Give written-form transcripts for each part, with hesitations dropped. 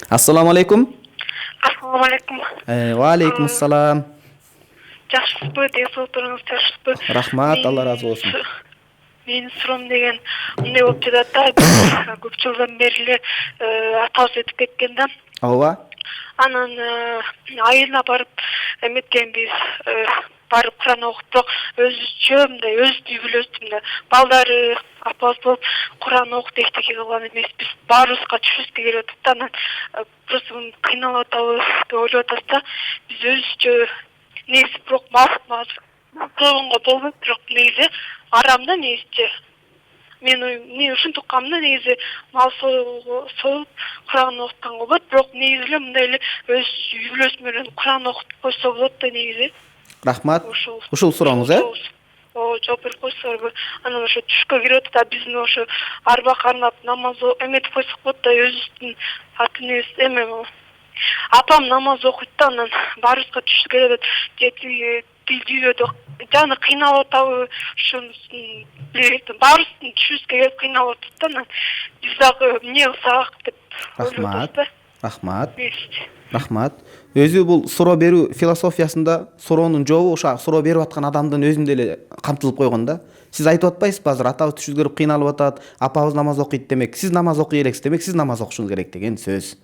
Assalomu alaykum. Assalomu alaykum. Va alaykum assalom. Жакшысызбы, ден соолугуңуз жакшысызбы? Рахмат, Алла разы болсун. Менин суроом деген мындай болуп жатат да, көп жылдан бери эле атабыз өтүп кеткен да. Ооба. Анан айылына барып эметкенбиз, барып Кур'ан окуп, бирок өзүчө мындай өзү билебиз да. Балдары апабыз болуп Кур'ан окуп эчтеке кылган эмеспиз. Баарыбызга түшүнүшкө келип атат да, анан просто кыйналып атабыз деп ойлоп атабыз да. Биз өзүчө негизи бирок кылганга болбойт, бирок негизи арам да негизичи. Мен ушинтип уккам да, негизи мал союп Кур'ан окутканга болот, бирок негизи эле мындай эле өз үй бүлөсү менен Кур'ан окуп койсо болот да негизи. Рахмат. Ушул сурооңуз, Ооба, жооп берип койсоңузбу. Анан ошо түшкө кирип атат да, биздин ошо арба карнап намаз эметип койсок болот да, өзүбүздүн атыбыз эме. Апам намаз окуйт да, анан баарыбызга түшүп келет. Тилдүйдө жаны кыйналып атабы, ушуну билбейм. Баарыбыздын түшүбүзгө келип кыйналып атат да, анан биз дагы эмне кылсак деп ойлоп атабыз да. Рахмат. Өзү бул суроо берүү философиясында суроонун жообу ошо суроо берип аткан адамдын өзүндө эле камтылып койгон да. Сиз айтып атпайсызбы азыр атабыз түшүбүзгө кирип кыйналып атат, апабыз намаз окуйт демек, сиз намаз окуй элексиз демек, сиз намаз окушуңуз керек деген сөз.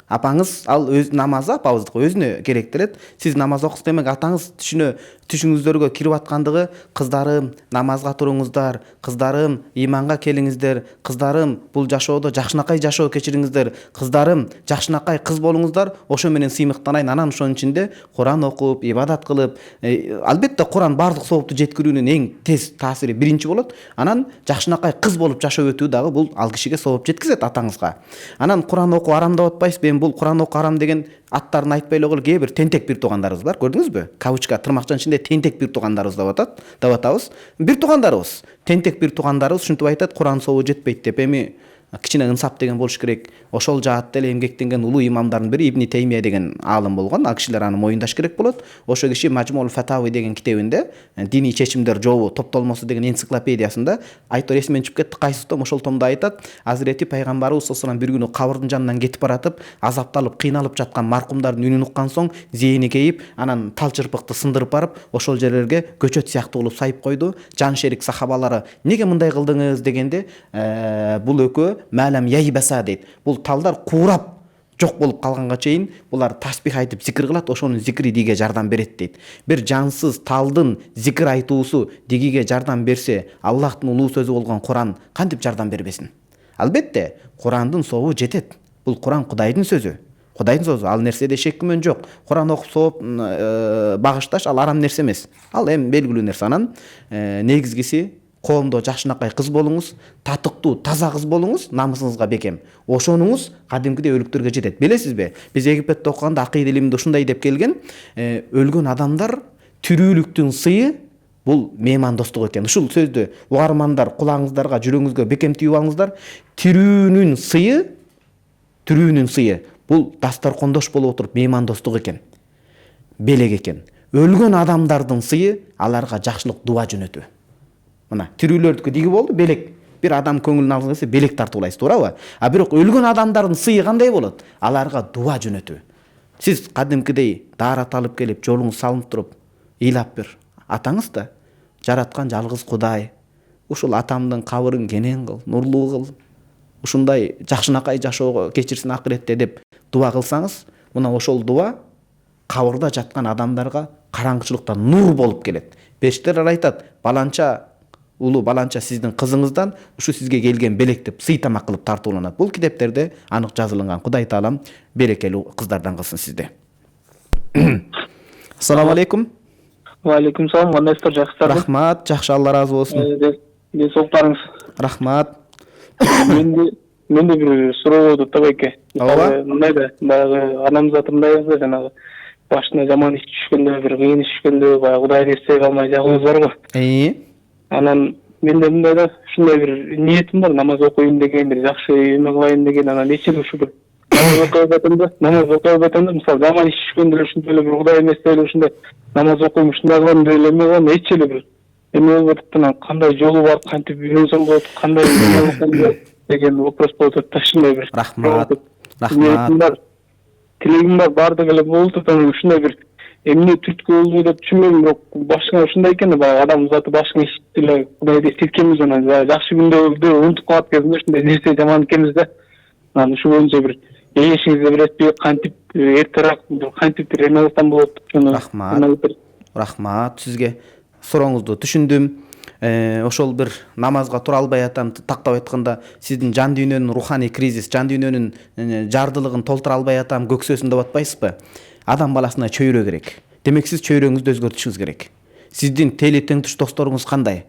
Апаңыз ал өз намазы апабыздыкы өзүнө керектелет. Сиз намаз окусуз демек атаңыз түшүңүздөргө кирип аткандыгы, кыздарым намазга туруңуздар, кыздарым иманга келиңиздер, кыздарым бул жашоодо жакшынакай жашоо кечириңиздер, кыздарым жакшынакай кыз болуңуздар, ошо менен сыймыктанайын. Анан ошонун ичинде Кур'ан окуп, ибадат кылып, албетте Кур'ан бардык соопту жеткирүүнүн эң тез таасири биринчи болот. Анан жакшынакай кыз болуп жашап өтүү дагы бул ал кишиге сооп жеткизет атаңызга. Анан Кур'ан окуу арам деп атпайсызбы? Бул Кур'ан окуу арам деген аттарын айтпай эле кээ бир тентек бир туугандарыбыз бар, көрдүңүзбү? Кавычка тырмакчанын ичинде тентек бир туугандарыбыз деп атабыз. Бир туугандарыбыз, тентек бир туугандарыбыз ушинтип айтат, Кур'ан сообу жетпейт деп. Эми кичине ынсап деген болуш керек. Ошол жаатта эле эмгектенген улуу имамдардын бири Ибн Теймия деген аалым болгон. Ал кишилер аны моюндаш керек болот. Ошол киши Мажмуул Фатави деген китебинде диний чечимдер жообу топтолмосу деген энциклопедиясында айтор эсимен чыгып кетти, кайсы том ошол томдо айтат, Азирети пайгамбарыбыз саллаллаху алейхи бир күнү кабырдын жанынан кетип баратып, азапталып, кыйналып жаткан маркумдардын үнүн уккан соң зээни кейип, анан тал чырпыкты сындырып барып, ошол жерлерге көчөт сыяктуу кылып сайып койду. Жан шерик сахабалары неге мындай кылдыңыз дегенде, бул экөө мәлім яйбаса дейт. Бул талдар куурап жок болуп калганга чейин булар тасбих айтып зикир кылат, ошонун зикри диге жардам берет дейт. Бир жансыз талдын зикир айтуусу дигиге жардам берсе, Аллахтын улуу сөзү болгон Кур'ан кантип жардам бербесин? Албетте, Кур'андын сообу жетет. Бул Кур'ан Кудайдын сөзү. Кудайдын сөзү, ал нерседе шек күмөн жок. Кур'ан окуп сооп багышташ ал арам нерсе эмес. Ал эми белгилүү нерсе. Анан негизгиси коомдо жакшынакай кыз болуңуз, татыктуу, таза кыз болуңуз, намысыңызга бекем. Ошонуңуз кадимкидей өлүктөргө жетет. Билесизби? Биз Египетте окуганда акыйда илиминде ушундай деп келген, өлгөн адамдар тирүүлүктүн сыйы бул меймандостук экен. Ушул сөздү угармандар кулагыңыздарга, жүрөгүңүзгө бекем тийип алыңыздар. Тирүүнүн сыйы бул дасторкондош болуп отуруп меймандостук экен. Белек экен. Өлгөн адамдардын сыйы аларга жакшылык дуа жөнөтүү. Мына тирүүлөрдүкү диги болду, белек. Бир адам көңүлүн алгысы келсе белек тартуулайсыз, туурабы? А бирок өлгөн адамдардын сыйы кандай болот? Аларга дуа жөнөтүү. Сиз кадимкидей даарат алып келип, жолуңуз салынып туруп, ыйлап бер. Атаңыз да жараткан жалгыз Кудай, ушул атамдын кабырын кенен кыл, нурлуу кыл. Ушундай жакшынакай жашоого кечирсин акыретте деп дуа кылсаңыз, мына ошол дуа кабырда жаткан адамдарга караңгычылыкта нур болуп келет. Периштелер айтат, баланча улуу баланча сиздин кызыңыздан ушу сизге келген белек деп сый тамак кылып тартууланат. Бул китептерде анык жазылган. Кудай таалам берекелүү кыздардан кылсын сизди. Ассаламу алейкум. Ва алейкум салам. Кандайсыздар, жакшысыздар? Рахмат, жакшы, Алла разы болсун. Ден соолуктарыңыз. Рахмат. Менде бир суроо болду табайке. Ооба. Мындай да, баягы анамыз атындайбыз да, жанагы башына жаман иш түшкөндө, бир кыйын иш түшкөндө, баягы Кудайды эстей калмай жагыбыз бар го. Анан менде мындай да, ушундай бир ниетим бар, намаз окуйм деген, бир жакшы эме кылайын деген. Анан эчим ушу бир намаз окуп атам да, мисалы жаман иш түшкөндө ушундай эле бир Кудай эмес эле ушундай намаз окуйм, ушундай кылам деп эле эме кылам, эч эле бир эме болуп атат анан кандай жолу бар, кантип үйрөнсөм болот, кандай деген вопрос болуп атат да, ушундай бир. Рахмат. Тилегим бар, баардыгы эле болуп атат, анан ушундай бир эмне түрткү болду деп түшүнбөйм, бирок башыңа ушундай экен да, баягы адам заты башыңа ишитип эле Кудайды эстеткенбиз, анан жакшы күндөрдү унутуп калат кезинде ушундай нерсе жаман экенбиз да. Анан ушул боюнча бир кеңешиңизди бересизби, кантип эртерээк кантип бир эме кылсам болот, ошону. Рахмат сизге. Сурооңузду түшүндүм. Ошол бир намазга тура албай атам, тактап айтканда сиздин жан дүйнөнүн руханий кризис, жан дүйнөнүн жардылыгын толтура албай атам, көксөсүн деп атпайсызбы? Адам баласына чөйрө керек. Демек сиз чөйрөңүздү өзгөртүшүңүз керек. Сиздин тели тең туш досторуңуз кандай?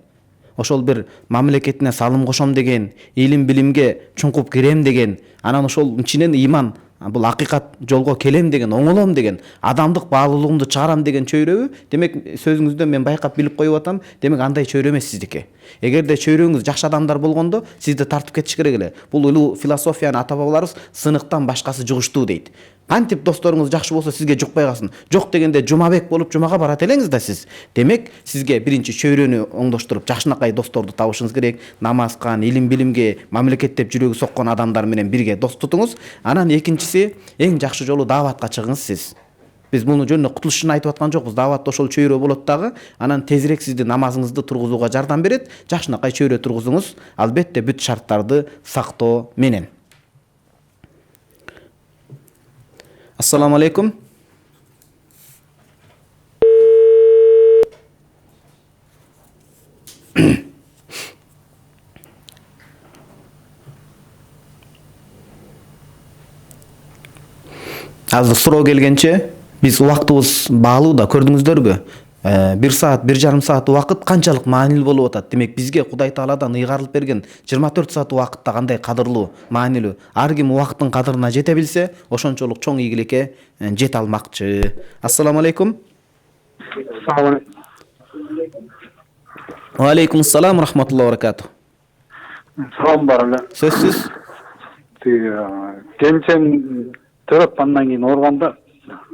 Ошол бир мамлекетине салым кошом деген, илим билимге чуңкуп кирем деген, анан ошол ичинен иман, бул акыйкат жолго келем деген, оңолом деген, адамдык баалуулугумду чыгарам деген чөйрөбү? Демек сөзүңүздөн мен байкап билип коюп атам, демек андай чөйрө эмес сиздики. Эгерде чөйрөңүз жакшы адамдар болгондо сизди тартып кетиш керек эле. Бул улуу философияны ата бабаларыбыз сыныктан башкасы жугуштуу дейт. Кантип досторуңуз жакшы болсо сизге жукпай калсын. Жок дегенде жумабек болуп жумага барат элеңиз да сиз. Демек сизге биринчи чөйрөнү оңдоштуруп жакшынакай досторду табышыңыз керек. Намазкан, илим билимге, мамлекеттеп жүрөгү соккон адамдар менен бирге дос тутуңуз. Анан экинчиси, эң жакшы жолу дааватка чыгыңыз сиз. Биз муну жөнүндө кутулуш үчүн айтып аткан жокпуз. Дааватта ошол чөйрө болот дагы. Анан тезирээк сизди намазыңызды тургузууга жардам берет. Жакшынакай чөйрө тургузуңуз, албетте бүт шарттарды сактоо менен. Ассаламу алейкум. Азыр суроо келгенче биз убактыбыз баалуу да, көрдүңүздөрбү? 1 саат, 1,5 саат убакыт канчалык маанилүү болуп атат. Демек бизге Кудай Тааладан ыйгарылып берген 24 саат убакытта кандай кадырлуу, маанилүү. Ар ким убакыттын кадырына жете билсе, ошончолук чоң ийгиликке жете алмакчы. Ассаламу алейкум. Ва алейкум ассалам рахматуллахи ва баракатух. Салам бар эле. Сөзсүз. Кенчем төрөп андан кийин ооруганда,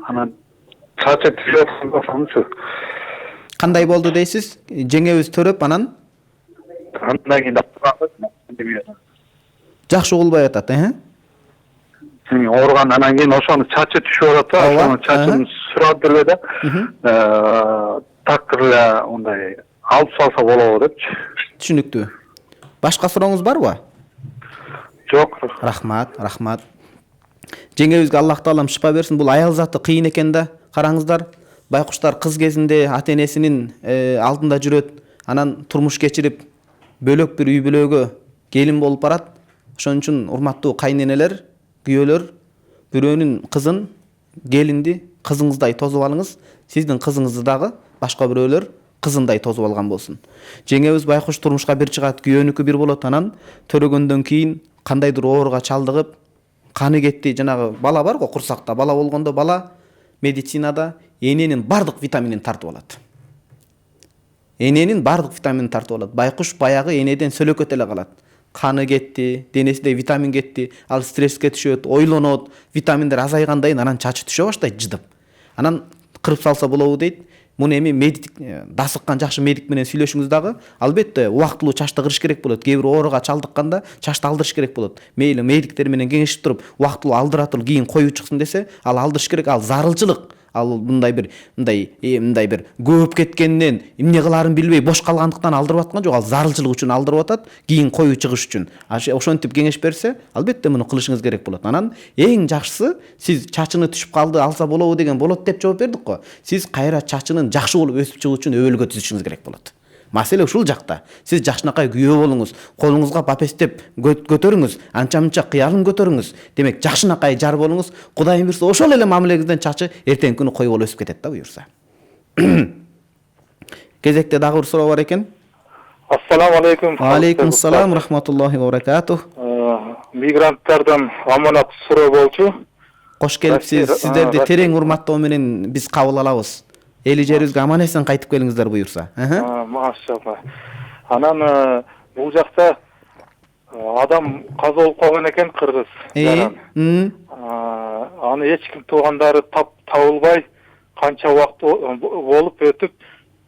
анан чачы түшүп калганчы. Кандай болду дейсиз? Жеңебиз төрөп анан Андан кийин жакшы угулбай атат, ооруган анан кийин ошону чачы түшүп атат, ошону чачын сурап эле да, такыр эле мындай алып салса болобу депчи. Түшүнүктүү. Башка сурооңуз барбы? Жок. Рахмат. Жеңебизге Аллах Таалам шыпа берсин. Бул аял заты кыйын экен да. Караңыздар, байкуштар кыз кезинде ата-энесинин алдында жүрөт, анан турмуш кечирип, бөлөк бир үй бүлөгө келин болуп барат. Ошон үчүн урматтуу кайненелер, күйөөлөр, бирөөнүн кызын, келинди кызыңыздай тосуп алыңыз. Сиздин кызыңызды дагы башка бирөөлөр кызындай тосуп алган болсун. Жеңебиз байкуш турмушка бир чыгат, күйөөнүкү бир болот, анан төрөгөндөн кийин кандайдыр ооруга чалдыгып, каны кетти, жанагы бала бар го, курсакта бала болгондо бала медицинада эненин бардык витаминин тартып алат. Эненин бардык витаминин тартып алат. Байкуш баягы энеден сөлөкөт эле калат. Каны кетти, денесинде витамин кетти, ал стресске түшөт, ойлонот, витаминдер азайгандайын анан чачы түшө баштайт жыдып. Анан кырып салса болобу дейт. Муну эми медик, дасыккан жакшы медик менен сүйлөшүңүз дагы. Албетте убактылуу чачты кырыш керек болот. Кээ бир ооруга чалдыкканда чачты алдырыш керек болот. Мейли медиктер менен кеңешип туруп, убактылуу алдыра туруп кийин коюу чыксын десе, ал алдырыш керек. Ал зарылчылык. Ал мындай бир көп кеткенден эмне кыларын билбей бош калгандыктан алдырып аткан жок. Ал зарылчылык үчүн алдырып атат, кийин коюу чыгыш үчүн. Ошентип кеңеш берсе, албетте муну кылышыңыз керек болот. Анан эң жакшысы, сиз чачыны түшүп калды, алса болобу деген болот деп жооп бердик го. Сиз кайра чачынын жакшы болуп өсүп чыгуу үчүн өбөлгө түзүшүңүз керек болот. Маселе ушул жакта. Сиз жакшынакай күйөө болуңуз, колуңузга папестеп көтөрүңүз, анча-мынча кыялын көтөрүңүз. Демек жакшынакай жар болуңуз. Кудайым буйрса, ошол эле мамилеңизден чачы эртеңки күнү кой болуп өсүп кетет да буйрса. Кезекте дагы бир суроо бар экен. Ассаламу алейкум. Ва алейкум ассалам рахматуллахи ва баракатух. Мигранттардан аманат суроо болчу. Кош келипсиз. Сиздерди терең урматтоо менен биз кабыл алабыз. Эли жерибизге аман эсен кайтып келиңиздер буйрса. Машалла. Анан бул жакта адам каза болуп калган экен, кыргыз. Аны эч ким туугандары табылбай, канча убакыт болуп өтүп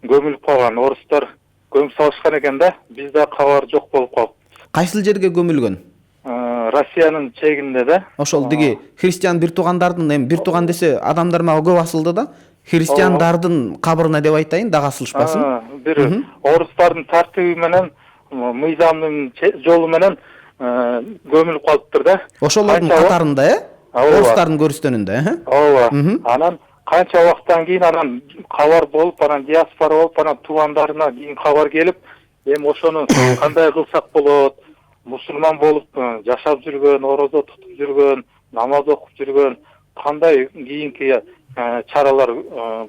көмүлүп калган. Орустар көмүп салышкан экен да. Бизде кабар жок болуп калып. Кайсыл жерге көмүлгөн? Россиянын чегинде да. Ошол диги христиан бир туугандардын, эми бир тууган десе адамдар мага көп асылды да. Христиандардын кабырына деп айтайын, дагы асылышпасын. Бир орустардын тартиби менен, мыйзамдын жолу менен көмүлүп калыптыр да. Ошолордун катарында, орустардын көрүстөнүндө, ооба. Анан канча убакыттан кийин анан кабар болуп, анан диаспора болуп, анан туугандарына кийин кабар келип, эми ошону кандай кылсак болот? Мусулман болуп жашап жүргөн, орозо тутуп жүргөн, намаз окуп жүргөн, кандай кийинки чаралар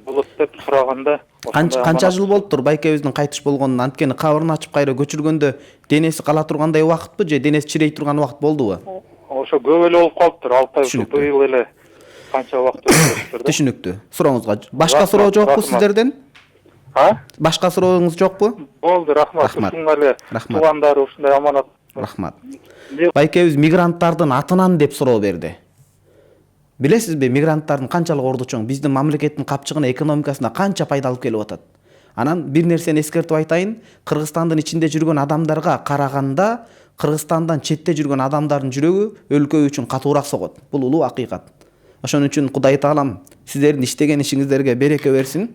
болот деп сураганда, канча жыл болуптур байкебиздин кайтыш болгонун? Анткени кабырын ачып кайра көчүргөндө денеси кала тургандай убакытпы же денеси чирей турган убакыт болдубу? Ошо көп эле болуп калыптыр. 6 ай быйыл эле канча убакыт өтүптүр да. Түшүнүктүү. Сурооңузга башка суроо жокпу сиздерден? Башка сурооңуз жокпу? Болду, рахмат. Ушунга эле туугандар ушундай аманат. Рахмат. Байкебиз мигранттардын атынан деп суроо берди. Билесизби, мигранттардын канчалык орду чоң, биздин мамлекеттин капчыгына, экономикасына канча пайда алып келип атат. Анан бир нерсени эскертип айтайын, Кыргызстандын ичинде жүргөн адамдарга караганда, Кыргызстандан четте жүргөн адамдардын жүрөгү өлкө үчүн катуураак согот. Бул улуу акыйкат. Ошон үчүн Кудай Таалам сиздердин иштеген ишиңиздерге береке берсин.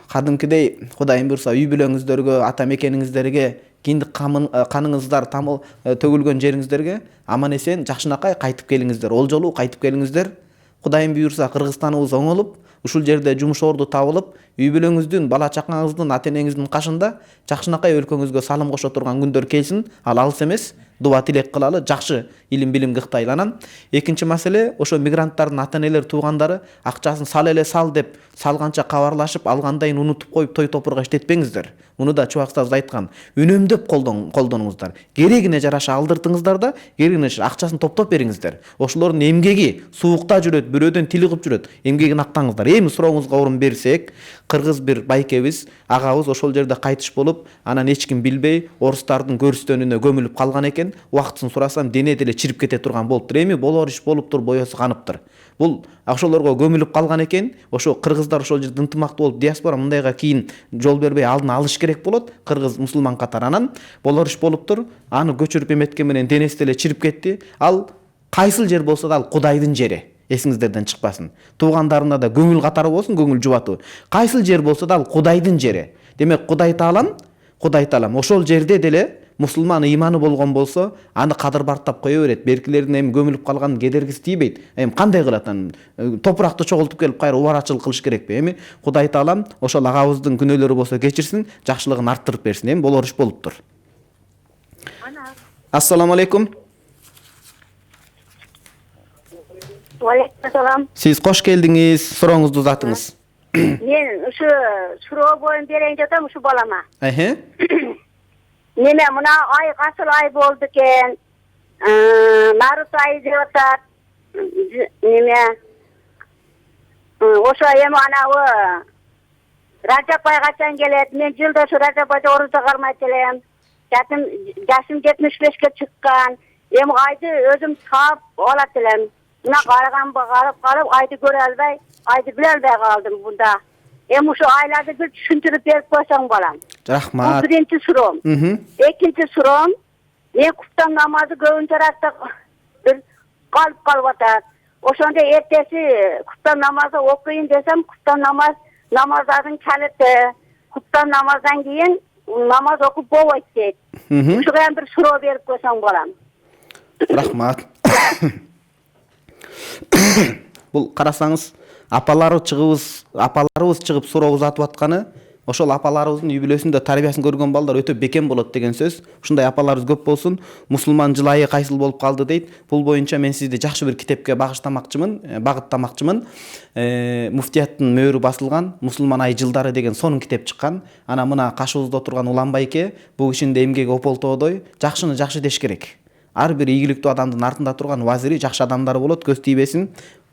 Кадимкидей Кудайым буйрса үй бүлөңүздөргө, ата мекениңиздерге, киндик каныңыздар төгүлгөн жериңиздерге аман эсен жакшынакай кайтып келиңиздер. Ол жолу кайтып келиңиздер. Кудайым буйрса Кыргызстаныбыз оңолуп, ушул жерде жумуш орду табылып, үй бүлөңүздүн, бала чакаңыздын, ата энеңиздин кашында жакшынакай өлкөңүзгө салым кошо турган күндөр келсин. Ал алыс эмес. Дуа тилек кылалы, жакшы илим билим кыктайланан. Экинчи маселе, ошо мигранттардын ата энелер, туугандары акчасын сал эле сал деп салганча кабарлашып, алгандайын унутуп коюп той топурга иштетпеңиздер. Муну да Чубак Устаз айткан. Үнөмдөп колдонуңуздар. Керегине жараша алдыртыңыздар да, керегине акчасын топтоп бериңиздер. Ошолордун эмгеги суукта жүрөт, бирөөдөн тили кып жүрөт. Эмгегин актаңыздар. Эми сурооңузга орун берсек, кыргыз бир байкебиз, агабыз ошол жерде кайтыш болуп, анан эч ким билбей, орустардын көрүстөнүнө көмүлүп калган экен. Убактысын сурасам, дене деле чирип кете турган болуптур. Эми болор иш болуптур, боесу каныптыр. Бул ошолорго көмүлүп калган экен. Ошо кыргыздар ошол жерде ынтымактуу болуп, диаспора мындайга кийин жол бербей алдын алыш керек болот. Кыргыз мусулман катарынан болор иш болуптур. Аны көчүрүп эметкен менен денеси деле чирип кетти. Ал кайсыл жер болсо да ал Кудайдын жери. Эсиңиздерден чыкпасын. Туугандарына да көңүл катары болсун, көңүл жубатуу. Кайсыл жер болсо да ал Кудайдын жери. Демек Кудай Таалам ошол жерде деле мусулман ыйманы болгон болсо, аны кадыр бартап кое берет. Беркилердин эми көмүлүп калган кедергиси тийбейт. Эми кандай кылат анан? Топуракты чогултуп келип кайра убарачылык кылыш керекпи? Эми Кудай Таалам ошол агабыздын күнөөлөрү болсо кечирсин, жакшылыгын арттырып берсин. Эми болор иш болуптур. Ассаламу алейкум. Алейкум. Сиз кош келдиңиз. Сурооңузду узатыңыз. Мен ушу суроо боюн берейин деп атам ушу балама. Неме мына ай касыл ай болду экен. Нарус айы деп атат. Неме ошо эми анабы Ражап ай качан келет? Мен жылда ушу Ражап айда оруза кармайт элем. Жашым 75ке чыккан. Эми айды өзүм таап алат элем. Мына карап айды көрө албай, айды биле албай калдым бунда. Эми ушу айларды бир түшүндүрүп берип койсоң балам. Рахмат. Бул биринчи суроом. Экинчи суроом, мен куптан намазы көбүнчө ракта бир калып атат. Ошондо эртеси куптан намазы окуйын десем, куптан намаздардын калыты, куптан намаздан кийин намаз окуп болбойт дейт. Ушуга ham бир суроо берип койсоң балам. Рахмат. Бул карасаңыз, апаларыбыз чыгып суроо узатып атканы, ошол апаларыбыздын үй бүлөсүндө тарбиясын көргөн балдар өтө бекем болот деген сөз. Ушундай апаларыбыз көп болсун. Мусулман жылайы кайсыл болуп калды дейт. Бул боюнча мен сизди жакшы бир китепке багыттамакчымын. Муфтияттын мөөрү басылган Мусулман ай жылдары деген сонун китеп чыккан. Ана мына кашыбызда турган Улан байке бул кишинин эмгеги ополтоодой, жакшыны жакшы деш керек. Ар бир ийгиликтүү адамдын артында турган вазири жакшы адамдар болот, көз тийбесин.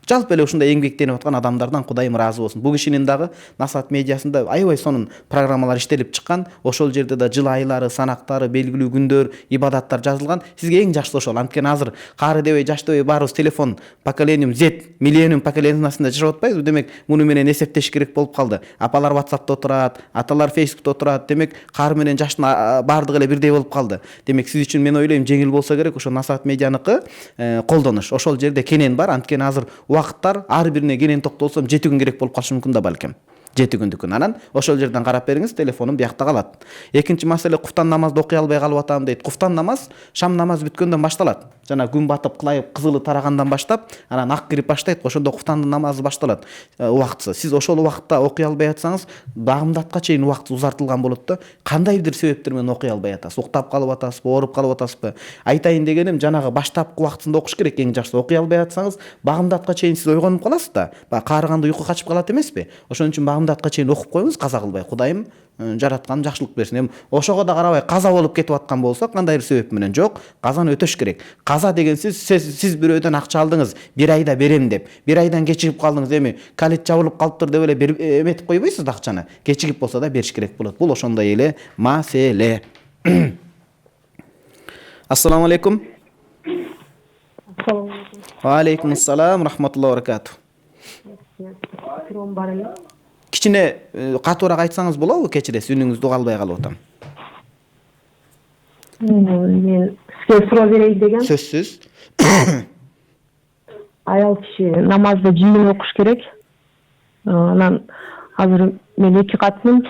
жалпы эле ушундай эмгектенип аткан адамдардан Кудайым ыраазы болсун. Бул кишинин дагы Насаат медиасында аябай сонун программалар иштелип чыккан. Ошол жерде да жыл айлары, санактары, белгилүү күндөр, ибадаттар жазылган. Сизге эң жакшысы ошол. Анткени азыр кары дебей, жаш дебей баарыбыз телефон поколениум Z, миллениум поколениясында жашап атпайбызбы? Демек, муну менен эсептеш керек болуп калды. Апалар WhatsApp'та отурат, аталар Facebook'та отурат. Демек, кары менен жаштын баардыгы эле бирдей болуп калды. Демек, сиз үчүн мен ойлойм жеңил болсо керек ошо Насаат медианыкы колдонуш. Ошол жерде кенен бар. Анткени азыр убакыттар ар бирине кенен токтолсом 7 күн керек болуп калышы мүмкүн да балким. 7 күндүкүн. Анан ошол жерден карап бериңиз, телефонум биякта калат. Экинчи маселе, куфтан намазды окуй албай калып атам дейт. Куфтан намаз шам намаз бүткөндөн башталат. Жана күн батып, кылайып, кызылы тарагандан баштап, анан ак кирип баштайт. Ошондо куфтандын намазы башталат. Убактысы. Сиз ошол убакытта окуй албай атсаңыз, багымдатка чейин убакыт узартылган болот да. Кандайдыр себептер менен окуй албай атасыз. Уктап калып атасызбы, ооруп калып атасызбы? Айтайын дегеним, жанагы баштапкы убактысында окуш керек эң жакшысы. Окуй албай атсаңыз, багымдатка чейин сиз ойгонуп каласыз да. Баягы каарыганда уйку качып калат эмеспи? Ошон үчүн багымдатка чейин окуп коюңуз, каза кылбай. Кудайым жараткан жакшылык берсин. Эми ошого да карабай каза болуп кетип аткан болсо, кандайдыр себеп менен жок, казаны өтөш керек. Каза деген сиз бирөөдөн акча алдыңыз, 1 айда берем деп, 1 айдан кечигип калдыңыз, эми калит жабылып калыптыр деп эле эметип койбойсуз да акчаны. Кечигип болсо да бериш керек болот. Бул ошондой эле маселе. Ассаламу алейкум. Ва алейкум ассалам, рахматуллахи ва баракату. Кичине катуураак айтсаңыз болобу? Кечиресиз, үнүңүз дугалбай калып атам. Мен сизге суроо берейин деген. Сөзсүз. Аял киши намазды жимен окуш керек. Анан азыр мен 2 катмын.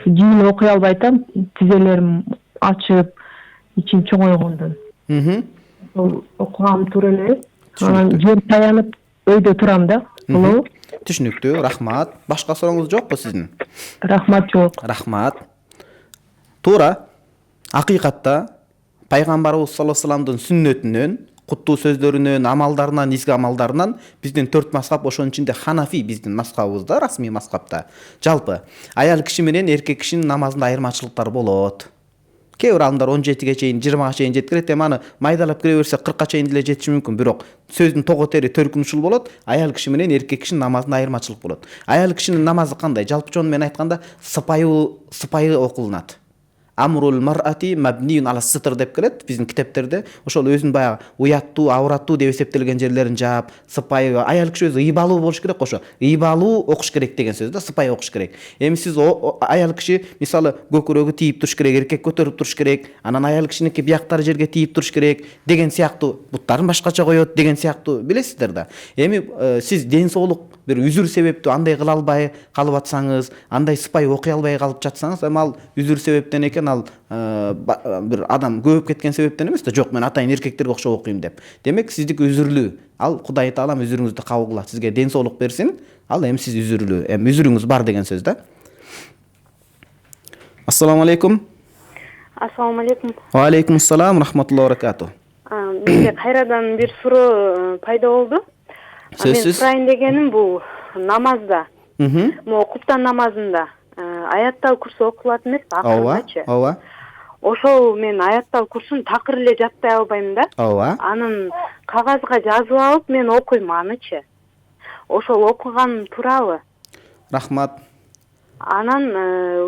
Жимен окуй албай атам. Тизелерим ачып, ичим чоңойгондон. Ол окугам туура эле. Анан жер таянып өйдө турам да. Болобу? Түшүнүктүү, рахмат. Башка сурооңуз жокпу сиздин? Рахмат жок. Рахмат. Туура. Акыйкатта пайгамбарыбыз саллаллаху алейхи вассаламдын сүннөтүнөн, куттуу сөздөрүнөн, амалдарынан, изги амалдарынан биздин 4 мазхаб, ошонун ичинде Ханафи биздин мазхабыбызда, расмий мазхабта. Жалпы аял киши менен эркек кишинин намазында айырмачылыктар болот. Кээ бир адамдар 17ге чейин, 20га чейин жеткирет, эми аны майдалап кире берсе 40га чейин деле жетиши мүмкүн. Бирок сөздүн того тери төркүн ушул болот. Аял киши менен эркек кишинин намазында айырмачылык болот. Аял кишинин намазы кандай? Жалпы жон менен айтканда сыпайы окулунат. Амрул мар'ати мабниюн ала сытр деп келет биздин китептерде. Ошол өзүн баягы уяттуу, авраттуу деп эсептелген жерлерин жаап, сыпайы, аял киши өзү ыйбалуу болуш керек ошо. Ыйбалуу окуш керек деген сөз да, сыпайы окуш керек. Эми сиз аял киши мисалы көкүрөгү тийип туруш керек, эркек көтөрүп туруш керек, анан аял кишиники бияктары жерге тийип туруш керек деген сыяктуу, буттарын башкача коёт деген сыяктуу билесиздер да. Эми сиз ден соолук бир үзүр себептүү андай кыла албай калып атсаңыз, андай сыпайы окуй албай калып жатсаңыз, эми ал үзүр себептен экен, ал бир адам көбөп кеткен себептен эмес да, жок мен атайын эркектерге окшоп окуйм деп. Демек сиздики үзүрлүү. Ал Кудай Таалам үзүрүңүздү кабыл кылат, сизге ден соолук берсин. Ал эми сиз үзүрлүү. Эми үзүрүңүз бар деген сөз да. Ассаламу алейкум. Ассаламу алейкум. Ва алейкум ассалам, рахматуллахи ва баракату. Менде кайрадан бир суроо пайда болду. Мен сурайын дегеним бул намазда. Могу куптан намазында аяттал курсу окулат эмеспи акырындачы? Ооба. Ошол мен аяттал курсун такыр эле жаттай албайм да. Ооба. Анын кагазга жазып алып мен окуйм анычы. Ошол окуган туурабы? Рахмат. Анан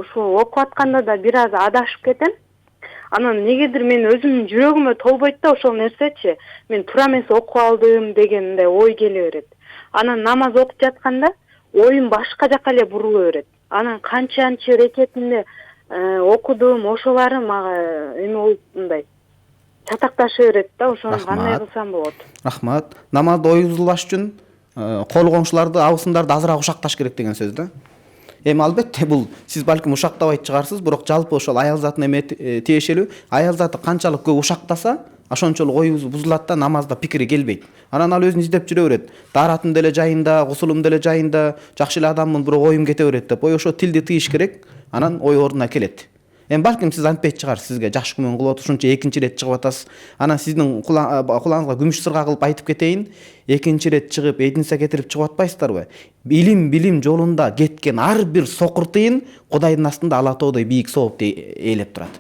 ушул окуп атканда да бир аз адашып кетем. Анан негедир мен өзүмдүн жүрөгүмө толбойт да ошол нерсечи. Мен туура эмес окуп алдым дегенде ой келе берет. Анан намаз окуп жатканда оюм башка жака эле бурула берет. Анан канчанчы рекетинде окудум, ошолары мага эме болуп мындай чатакташа берет да. Ошону кандай кылсам болот? Рахмат. Намазды оюзулаш үчүн кол коңшуларды, абысындарды азыраак ушакташ керек деген сөз да. Эми албетте бул сиз балким ушактабайт чыгарсыз, бирок жалпы ошол аял затына эме тиешелүү. Аял заты канчалык көп ушактаса, ошончолук оюбуз бузулат да, намазда пикири келбейт. Анан ал өзүн издеп жүрө берет. Тааратым деле жайында, гусулум деле жайында, жакшы эле адаммын, бирок оюм кете берет деп. Ой ошо тилди тыйыш керек. Анан ой ордуна келет. Эми балким сиз антпейт чыгар, сизге жакшы күмөн кылып ушунча экинчи ирет чыгып атасыз. Анан сиздин кулаңызга күмүш сырга кылып айтып кетейин. Экинчи ирет чыгып, эдинсе кетирип чыгып атпайсыздарбы? Билим жолунда кеткен ар бир сокур тыйын Кудайдын астында ала тоодой бийик соопты ээлеп турат.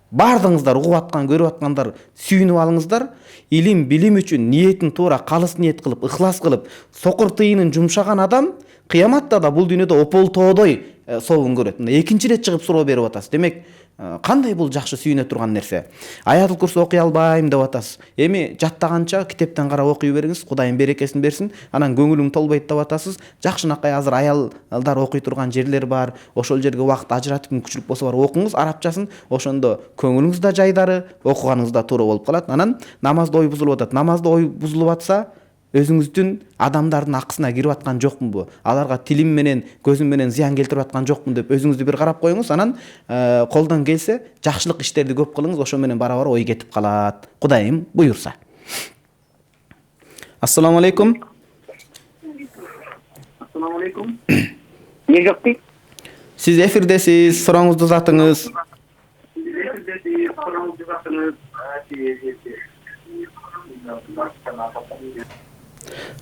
Бардыңыздар, угуп аткан, көрүп аткандар, сүйүнүп алыңыздар. Илим, билим үчүн ниетин туура, калыс ниет кылып, ыхлас кылып, сокур тыйынын жумшаган адам кыяматта да бул дүйнөдө опол тоодой соогун көрөт. Мына экинчи рет чыгып суроо берип атасыз. Демек, кандай бул жакшы сүйүнө турган нерсе. Аятул Курси окуй албайм деп атасыз. Эми жаттаганча китептен карап окуй бериңиз, Кудайым берекесин берсин. Анан көңүлүм толбойт деп атасыз. Жакшынакай азыр аялдар окуй турган жерлер бар. Ошол жерге убакыт ажыратып мүмкүнчүлүк болсо бар, окуңуз арабчасын. Ошондо көңүлүңүз да жайдары, окуганыңыз да туура болуп калат. Анан намазда ой бузулуп атат. Намазда ой бузулуп атса, өзүңүздүн адамдардын акысына кирип аткан жокмунбу, аларга тилим менен көзүм менен зыян келтирип аткан жокмун деп өзүңүздү бир карап коюңуз. Анан колдон келсе жакшылык иштерди көп кылыңыз, ошо менен барабар ой кетип калат. Кудайым буйрса. Ассаламу алейкум. Не жок дейт? Сиз эфирдесиз, сурооңузду узатыңыз.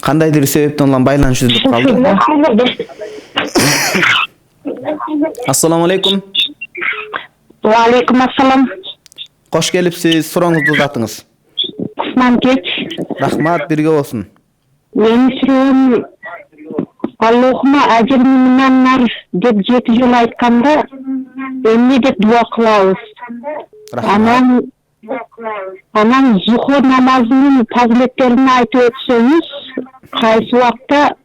Кандайдыр себептен улам байланыш үзүлүп калды. Ассаламу алейкум. Ва алейкум ассалам. Кош келипсиз, сурооңузду узатыңыз. Кусман кеч. Рахмат, бирге болсун. Менин суроом Аллахума ажирни минан нар деп 7 жолу айтканда эмне деп дуа кылабыз? Анан зухур намазынын фазилеттерин айтып өтсөңүз, кайсы убакта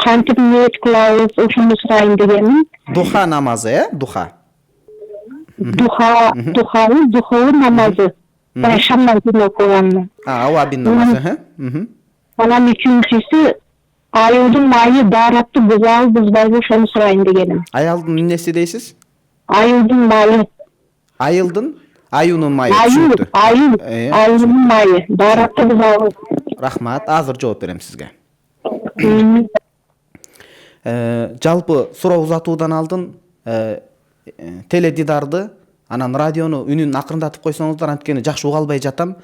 кантип ниет кылабыз, ошону сурайын дегенмин. Духа намазы, Духа. Духовый намазы. Шамдан кийин окуган. Ауабин намазы, Анан үчүнчүсү айылдын майы даратты бузабы, бузбайбы, ошону сурайын дегеним. Аялдын эмнеси дейсиз? Айылдын майы. Айылдын? Аюунун майы. Айылдын майы даратты бузабы. Рахмат, азыр жооп берем сизге. Жалпы суроо узатуудан алдын теледидарды, анан радиону үнүн акырындатып койсоңуздар, анткени жакшы уга албай жатам.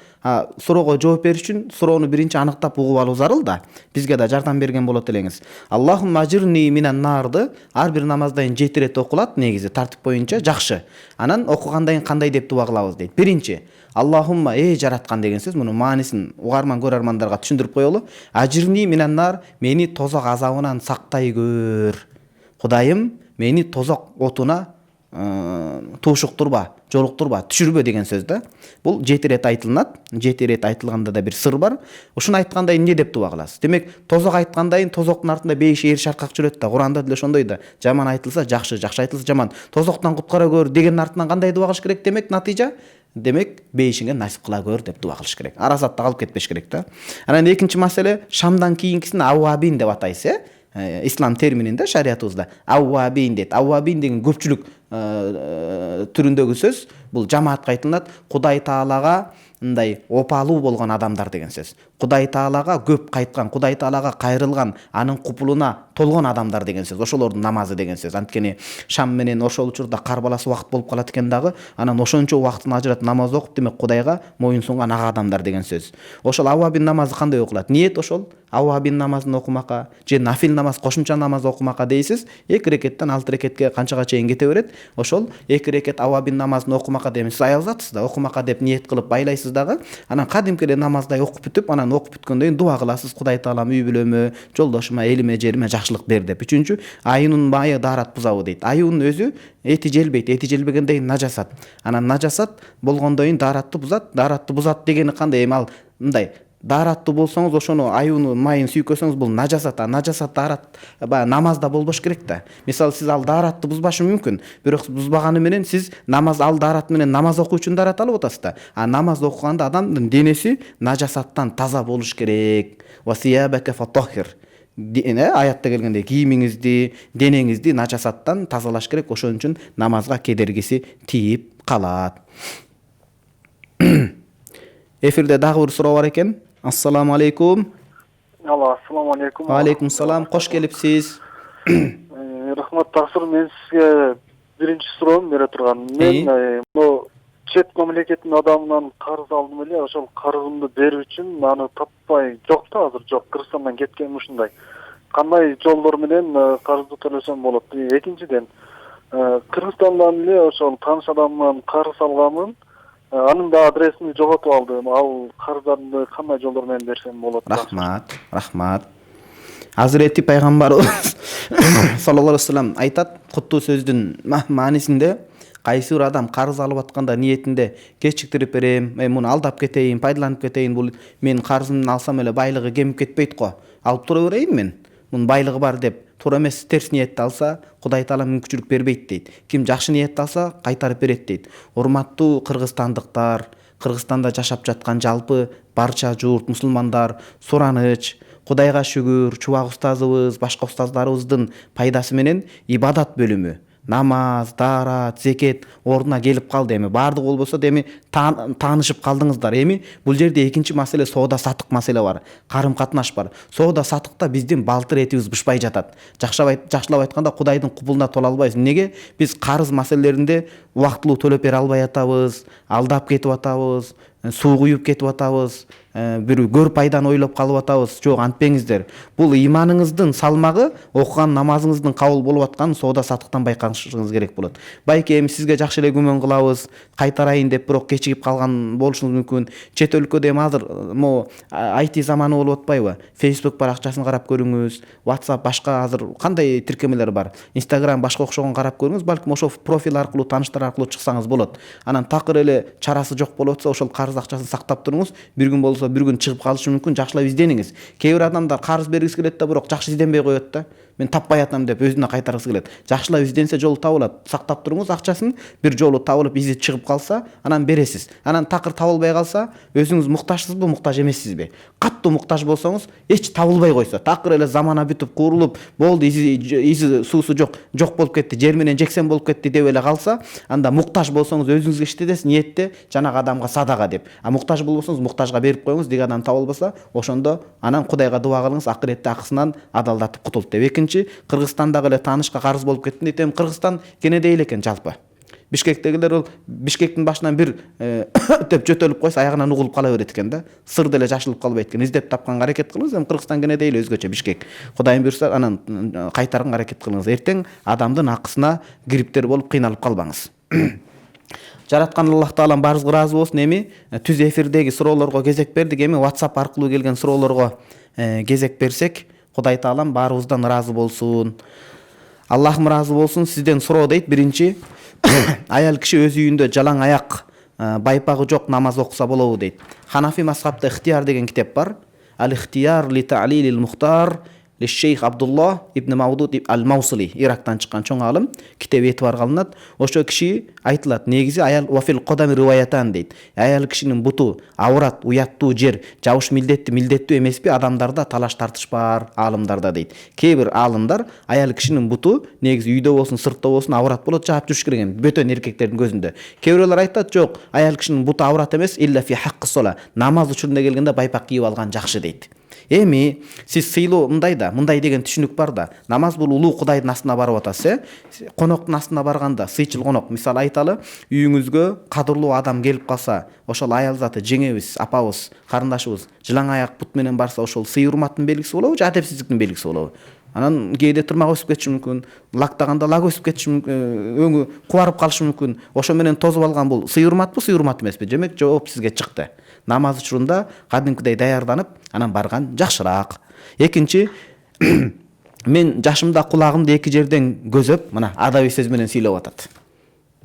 Суроого жооп бериш үчүн суроону биринчи аныктап угуп алуу зарыл да. Бизге да жардам берген болот элеңиз. Аллахумма ажирни минан нарды ар бир намаздан 7 рет окулат, негизи тартип боюнча жакшы. Анан окугандан кандай деп дуа кылабыз дейт. Биринчи, Аллахумма жараткан деген сөз, муну маанисин угарман көрөрмандарга түшүндүрүп коелу. Ажирни минан нар, мени тозок азабынан сактай көр. Кудайым, мени тозок отуна туушуктурба, жолуктурба, түшүрбө деген сөз да. Бул 7 рет айтылынат. 7 рет айтылганда да бир сыр бар. Ушуну айтканда эмне деп дуа кыласыз? Демек, тозок айткандайын тозоктун артында бейиш эр шаркак жүрөт да. Куранда деле ошондой да. Жаман айтылса жакшы, жакшы айтылса жаман. Тозоктон куткара көр дегенин артынан кандай дуа кылыш керек? Демек, натыйжа демек бейишиңе насип кыла көр деп дуа кылыш керек. Арасатта калып кетпеш керек да. Анан экинчи маселе, шамдан кийинкисин авабин деп атайсыз, ислам термининде, шариятыбызда авабин дейт. Авабин деген көпчүлүк түрүндөгү сөз. Бул жамаатка айтылат. Кудай Таалага мындай опалуу болгон адамдар деген сөз. Кудай Таалага көп кайткан, Кудай Таалага кайрылган, анын купулуна толгон адамдар деген сөз. Ошолордун намазы деген сөз. Анткени шам менен ошол учурда карбалас убакыт болуп калат экен дагы. Анан ошончо убактын ажыратып намаз окуп, демек Кудайга моюн сунган ага адамдар деген сөз. Ошол авабин намазы кандай окулат? Ниет ошол авабин намазын окумакка же нафил намаз, кошумча намаз окумакка дейсиз. 2 рекеттен 6 рекетке канчага чейин кете берет. Ошол 2 рекет авабин намазын окумакка деп сиз аялзатсыз да, окумакка деп ниет кылып байлайсыз дагы. Анан кадимки эле намаздай окуп бүтүп, анан окуп бүткөндөн кийин дуа кыласыз. Кудай Таалам үй бүлөмө, жолдошума, элиме, жериме жакшылык бер деп. Үчүнчү, айынын майы даарат бузабы дейт. Айынын өзү эти желбейт, эти желбегенден кийин нажасат. Анан нажасат болгондон кийин дааратты бузат. Дааратты бузат дегени кандай? Эми ал мындай даараттуу болсоңуз, ошону аюунун майын сүйкөсөңүз, бул нажасат. Нажасат даарат намазда болбош керек да. Мисалы, сиз ал дааратты бузбашы мүмкүн, бирок бузбаганы менен сиз намаз ал даарат менен намаз окуу үчүн даарат алып атасыз да. Намаз окуганда адамдын денеси нажасаттан таза болуш керек. Васиябака фатахир. Аятта келгендей кийимиңизди, денеңизди нажасаттан тазалаш керек. Ошон үчүн намазга кедергиси тийип калат. Эфирде дагы бир суроо бар экен. Ассаламу алейкум. Ассаламу алейкум. Алейкум салам. Кош келипсиз. Рахмат, Тасыр. Мен сизге биринчи суроом бере турган. Мен чет мамлекеттин адамынан карыз алдым эле. Ошол карызымды берүү үчүн аны таппай, жок да, азыр жок. Кыргызстандан кеткеним ушундай. Кандай жолдор менен карызды төлөсөм болот? Экинчиден, Кыргызстандан эле ошол тааныш адамдан карыз алганмын. Анын да адресин жоготуп алдым. Ал карыздарымды кандай жолдор менен берсем болот? Рахмат. Азирети пайгамбарыбыз саллаллаху алейхи вассалам айтат, куттуу сөздүн маанисинде кайсы бир адам карыз алып атканда ниетинде кечиктирип берем, мен муну алдап кетейин, пайдаланып кетейин, бул мен карызымды алсам эле байлыгы кемип кетпейт го, алып тура берейин мен, мунун байлыгы бар деп туура эмес терс ниетте алса, Кудай Таала мүмкүнчүлүк бербейт дейт. Ким жакшы ниетте алса, кайтарып берет дейт. Урматтуу кыргызстандыктар, Кыргызстанда жашап жаткан жалпы барча журт мусулмандар, сураныч, Кудайга шүгүр, Чубак устазыбыз, башка устаздарыбыздын пайдасы менен ибадат бөлүмү, намаз, даарат, зекет ордуна келип калды. Эми баардыгы болбосо да эми таанышып калдыңыздар. Эми бул жерде экинчи маселе соода сатык маселе бар, карым катнаш бар. Соода сатыкта биздин балтыр этибиз бышпай жатат. Жакшылап айтканда Кудайдын кубулуна тола албайбыз. Неге? Биз карыз маселелеринде убактылуу төлөп бере албай атабыз, алдап кетип атабыз, суу куюп кетип атабыз, бир көр пайданы ойлоп калып атабыз. Жок, антпеңиздер. Бул ыйманыңыздын салмагы окуган намазыңыздын кабыл болуп атканын соода сатыктан байкашыңыз керек болот. Байке эми сизге жакшы эле күмөн кылабыз, кайтарайын деп бирок кечигип калган болушуңуз мүмкүн. Чет өлкөдө эми азыр могу IT заманы болуп атпайбы? Facebook баракчасын карап көрүңүз, WhatsApp башка азыр кандай тиркемелер бар? Instagram башка окшогон карап көрүңүз, балким ошо профиль аркылуу, тааныштар аркылуу чыксаңыз болот. Анан такыр эле чарасы жок болуп атса, ошол карыз акчасын сактап туруңуз. Бир күн болсо бир күн чыгып калышы мүмкүн, жакшылап издениңиз. Кээ бир адамдар карыз бергиси келет да, бирок жакшы изденбей коет да. Мен таппай атам деп өзүнө кайтаргысы келет. Жакшылап изденсе жолу табылат. Сактап туруңуз акчасын, бир жолу табылып изи чыгып калса, анан бересиз. Анан такыр табылбай калса, өзүңүз муктажсызбы, муктаж эмессизби? Каттуу муктаж болсоңуз, эч табылбай койсо, такыр эле замана бүтүп курулуп, болду, изи суусу жок болуп кетти, жер менен жексен болуп кетти деп эле калса, анда муктаж болсоңуз өзүңүзгө иштедесиз, ниетте жанагы адамга садага деп. А муктаж болбосоңуз муктажга берип коюңуз, деги адам табылбаса, ошондо анан Кудайга дуа кылыңыз, акыретте акысынан адалдатып кутулт деп. Экинчи, Кыргызстандагы эле таанышка карыз болуп кеттим дейт. Эми Кыргызстан кенедей эле экен жалпы. Бишкектегилер ол Бишкектин башынан бир деп жөтөлүп койсо аягынан угулуп кала берет экен да. Сыр деле жашылып калбайт экен. Издеп тапканга аракет кылыңыз. Эми Кыргызстан кенедей эле өзгөчө Бишкек. Кудайым буйрса анан кайтарганга аракет кылыңыз. Эртең адамдын акысына гириптер болуп кыйналып калбаңыз. Жараткан Аллах Таалам баарыбызга ыраазы болсун. Эми түз эфирдеги суроолорго кезек бердик. Эми WhatsApp аркылуу келген суроолорго кезек берсек, Кудай Таалам баарыбыздан ыраазы болсун. Аллахым ыраазы болсун. Сизден суроо дейт. Биринчи, аял киши өз үйүндө жалаң аяк, байпагы жок намаз окуса болобу дейт. Ханафи мазхабта ихтияр деген китеп бар. Ал-ихтияр ли та'лилил мухтар Шейх Абдулла ибн Маудуд ал-Маусили, Ирактан чыккан чоң алым, китеби этибарга алынат. Ошо киши айтылат, негизи аял вафил кодами риваятан дейт. Аял кишинин буту аврат, уяттуу жер, жабыш милдеттүү эмеспи? Адамдарда талаш тартыш бар, алымдарда дейт. Кээ бир алымдар аял кишинин буту негизи үйдө болсун, сыртта болсун аврат болот, жаап жүрүш керек эми, бөтөн эркектердин көзүндө. Кээ бирлер айтат, жок, аял кишинин буту аврат эмес, илля фи хаккы сола. Намаз учурунда келгенде байпак кийип алган жакшы дейт. Эми сиз сыйлоо мындай деген түшүнүк бар да. Намаз бул улуу Кудайдын астына барып атасыз, коноктун астына барганда, сыйчыл конок, мисалы айталы, үйүңүзгө кадырлуу адам келип калса, ошол аял заты жеңебиз, апабыз, карындашыбыз жылаң аяк бут менен барса, ошол сый урматтын белгиси болобу же адепсиздиктин белгиси болобу? Анан кээде тырмак өсүп кетиши мүмкүн, лактаганда лак өсүп кетиши мүмкүн, өңү кубарып калышы мүмкүн. Ошо менен тозуп алган бул сый урматпы, сый урмат эмеспи? Демек жооп сизге чыкты. Намаз учурунда кадимкидей даярданып, анан барган жакшыраак. Экинчи, мен жашымда кулагымды эки жерден көзөп, мына адабий сөз менен сүйлөп атат.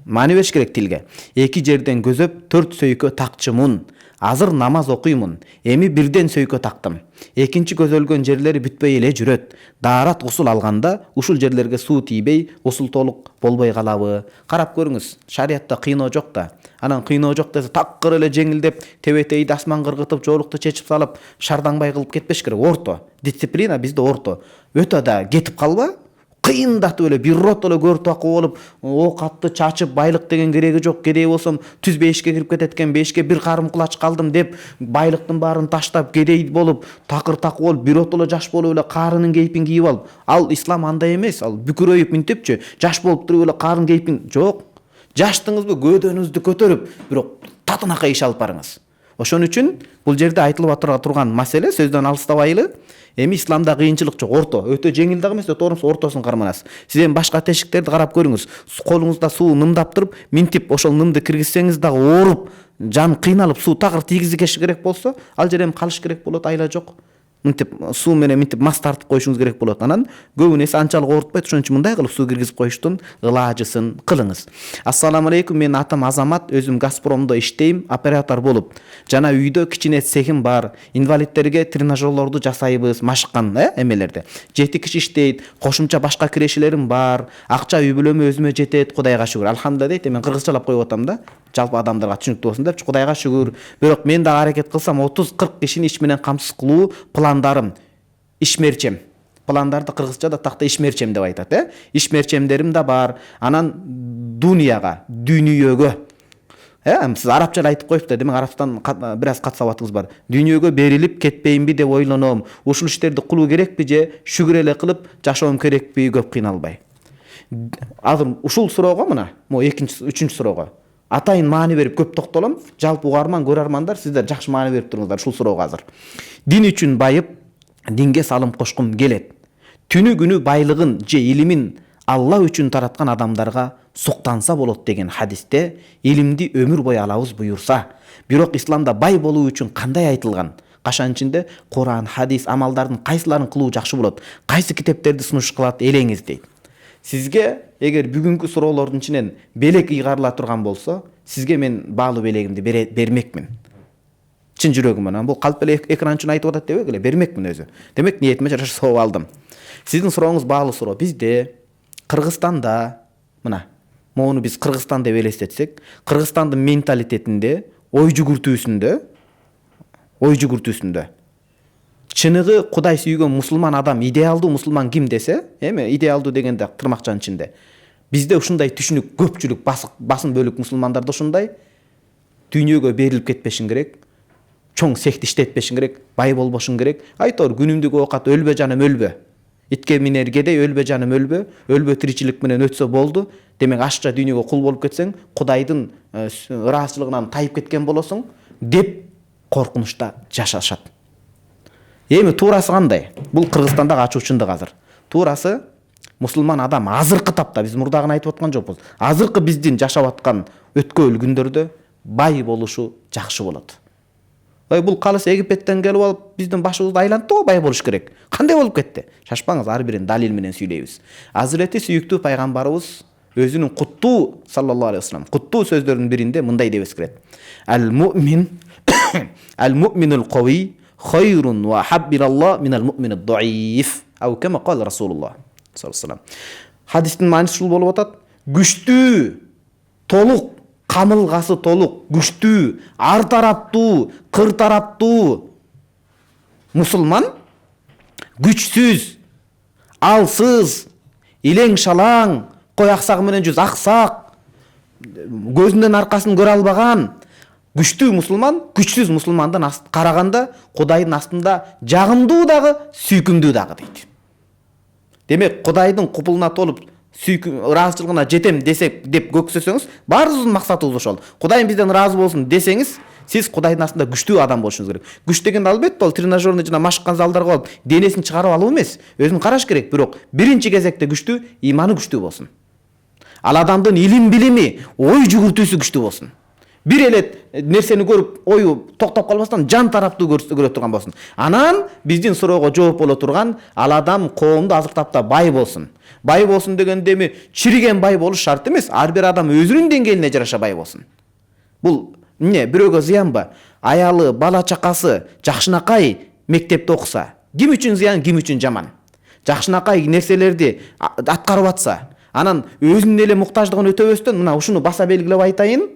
Маани бериш керек тилге. Эки жерден көзөп, 4 сөйкө такчымын. Азыр намаз окуймун. Эми бирден сөйкө тактым. Экинчи көзөлгөн жерлери бүтпөй эле жүрөт. Даарат усул алганда ушул жерлерге суу тийбей, усул толук болбой калабы? Карап көрүңүз, шариятта кыйноо жок да. Анан кыйноо жок десе такыр эле жеңилдеп, тебетейди асман кыргытып, жоолукту чечип салып, шардаңбай кылып кетпеш керек. Орто. Дисциплина бизде орто. Өтө да кетип калба? Кыйындатып эле бир рот эле көр такуу болуп, оокатты чачып, байлык деген кереги жок. Кедей болсом түз бешке кирип кетет экен, бешке бир карым кулач калдым деп, байлыктын баарын таштап, кедей болуп, такыр такуу болуп, бир рот эле жаш болуп эле карынын кейпин кийип алып. Ал ислам андай эмес. Ал бүкүрөйүп мынтипчи, жаш болуп туруп эле карын кейпин жок. Жаштыңызбы, көөдөнүздү көтөрүп, бирок татынакай иш алып барыңыз. Ошон үчүн бул жерде айтылып турган маселе сөздөн алыстабайлы. Эми исламда кыйынчылык жок, орто. Өтө жеңил дагы эмес, өтө оор эмес, ортосун карманасыз. Сиз эми башка тешиктерди карап көрүңүз. Колуңузда суу нымдап туруп, минтип ошол нымды киргизсеңиз дагы ооруп, жан кыйналып суу тагыр тийгизиш керек болсо, ал жер эми калыш керек болот, айла жок. Мынтип суу менен мынтип мас тартып коюшуңуз керек болот. Анан көбүнесе анчалык оорутпайт, ошон үчүн мындай кылып суу киргизип коюштун ылажысын кылыңыз. Ассаламу алейкум, менин атым Азамат, өзүм Газпромдо иштейм, оператор болуп. Жана үйдө кичине цехим бар. Инвалидтерге тренажерлорду жасайбыз, машыккан эмелерди. 7 киши иштейт, кошумча башка кирешелерим бар. Акча үй бүлөмө өзүмө жетет, Кудайга шүгүр. Алхамдулилlah дейт, мен кыргызчалап коюп атам да. Жалпы адамдарга түшүнүктүү болсун деп, Кудайга шүгүр. Бирок мен да аракет кылсам 30-40 кишини иш менен камсыз кылуу пландарым, ишмерчем. Пландарды кыргызчада такта ишмерчем деп айтат, Ишмерчемдерим да бар. Анан дунияга, дүйнөгө. Сиз арабча айтып коюптур, демек арабтан бир аз кат сабатыңыз бар. Дүйнөгө берилип кетпейинби деп ойлоном. Ушул иштерди кылуу керекпи же шүгүр эле кылып жашоом керекпи, көп кыйналбай. Азыр ушул суроого мына, экинчи, үчүнчү суроого атайын маани берип көп токтолом. Жалпы угарман, көрөрмандар, сиздер жакшы маани берип туруңуздар ушул суроого азыр. Дин үчүн байып, динге салым кошкум келет. Түнү күнү байлыгын же илимин Алла үчүн тараткан адамдарга суктанса болот деген хадисте илимди өмүр бою алабыз буюрса, бирок исламда бай болуу үчүн кандай айтылган? Кашан ичинде Куран, хадис, амалдардын кайсыларын кылуу жакшы болот? Кайсы китептерди сунуш кылат элеңиз дейт. Сизге эгер бүгүнкү суроолордун ичинен белек ыйгарыла турган болсо, сизге мен баалуу белегимди бермекмин. Чын жүрөгүмөн. Бул калп эле экран үчүн айтып атат деп эле бермекмин өзү. Демек ниетиме жараша сооп алдым. Сиздин сурооңуз баалуу суроо. Бизде Кыргызстанда, мына, моуну биз Кыргызстан деп элестетсек, Кыргызстандын менталитетинде, ой жүгүртүүсүндө чыныгы Кудай сүйгөн мусулман адам, идеалдуу мусулман ким десе, идеалдуу дегенде тырмакчанын ичинде. Бизде ушундай түшүнүк, көпчүлүк басым бөлүк мусулмандарда ушундай. Дүйнөгө берилип кетпешиң керек, чоң сехти иштетпешиң керек, бай болбошуң керек. Айтор күнүмдүк оокат өлбө жаным өлбө. Итке минер кедей өлбө жаным өлбө, өлбө тиричилик менен өтсө болду. Демек ашча дүйнөгө кул болуп кетсең, Кудайдын ыраазычылыгынан тайып кеткен болосуң деп коркунучта жашашат. Эми туурасы кандай? Бул Кыргызстандагы ачуучундук азыр. Туурасы мусулман адам азыркы тапта, биз мурдагын айтып аткан жокпуз. Азыркы биздин жашап аткан өткөн күндөрдө бай болушу жакшы болот. Бул калысы Египеттен келип алып, биздин башыбызды айлантты го, бай болуш керек. Кандай болуп кетти? Шашпаңыз, ар бирин далил менен сүйлөйбүз. Азирети сүйүктүү пайгамбарыбыз өзүнүн куттуу саллаллаху алейхи вассалам куттуу сөздөрүнүн биринде мындай деп эскерет. Ал-му'минул кави хайрун ва хаббираллах минал му'минид даиф. Ау кема кал Расулуллах саллаллаху алейхи вассалам. Хадистин мааниси ушул болуп атат. Күчтүү, толук, камылгасы толук, күчтүү, ар тараптуу, кыр тараптуу мусулман күчсүз, алсыз, илең шалаң, кой аксагы менен жүз аксак, көзүнүн аркасын көрө албаган күчтүү мусулман күчсүз мусулмандан караганда Кудайдын астында жагымдуу дагы, сүйкүмдүү дагы дейт. Демек Кудайдын купулуна толуп ыраазычылыгына жетем десек деп көксөсөңүз, баарыбыздын максатыбыз ошол. Кудайым бизден ыраазы болсун десеңиз, сиз Кудайдын астында күчтүү адам болушуңуз керек. Күч деген албетте ал тренажерный жана машыккан залдарга алып, денесин чыгарып алуу эмес, өзүн караш керек. Бирок биринчи кезекте күчтүү, иманы күчтүү болсун. Ал адамдын илим билими, ой жүгүртүүсү күчтүү болсун. Бир эле нерсени көрүп, ою токтоп калбастан жан тараптуу көрө турган болсун. Анан биздин суроого жооп боло турган ал адам коомдо азыр тапта бай болсун. Бай болсун дегенде эми чириген бай болуш шарт эмес, ар бир адам өзүнүн деңгээлине жараша бай болсун. Бул эмне, бирөөгө зыянбы? Аялы, бала чакасы жакшынакай мектепте окуса, ким үчүн зыян, ким үчүн жаман? Жакшынакай нерселерди аткарып атса, анан өзүнүн эле муктаждыгын өтөбөстөн, мына ушуну баса белгилеп айтайын.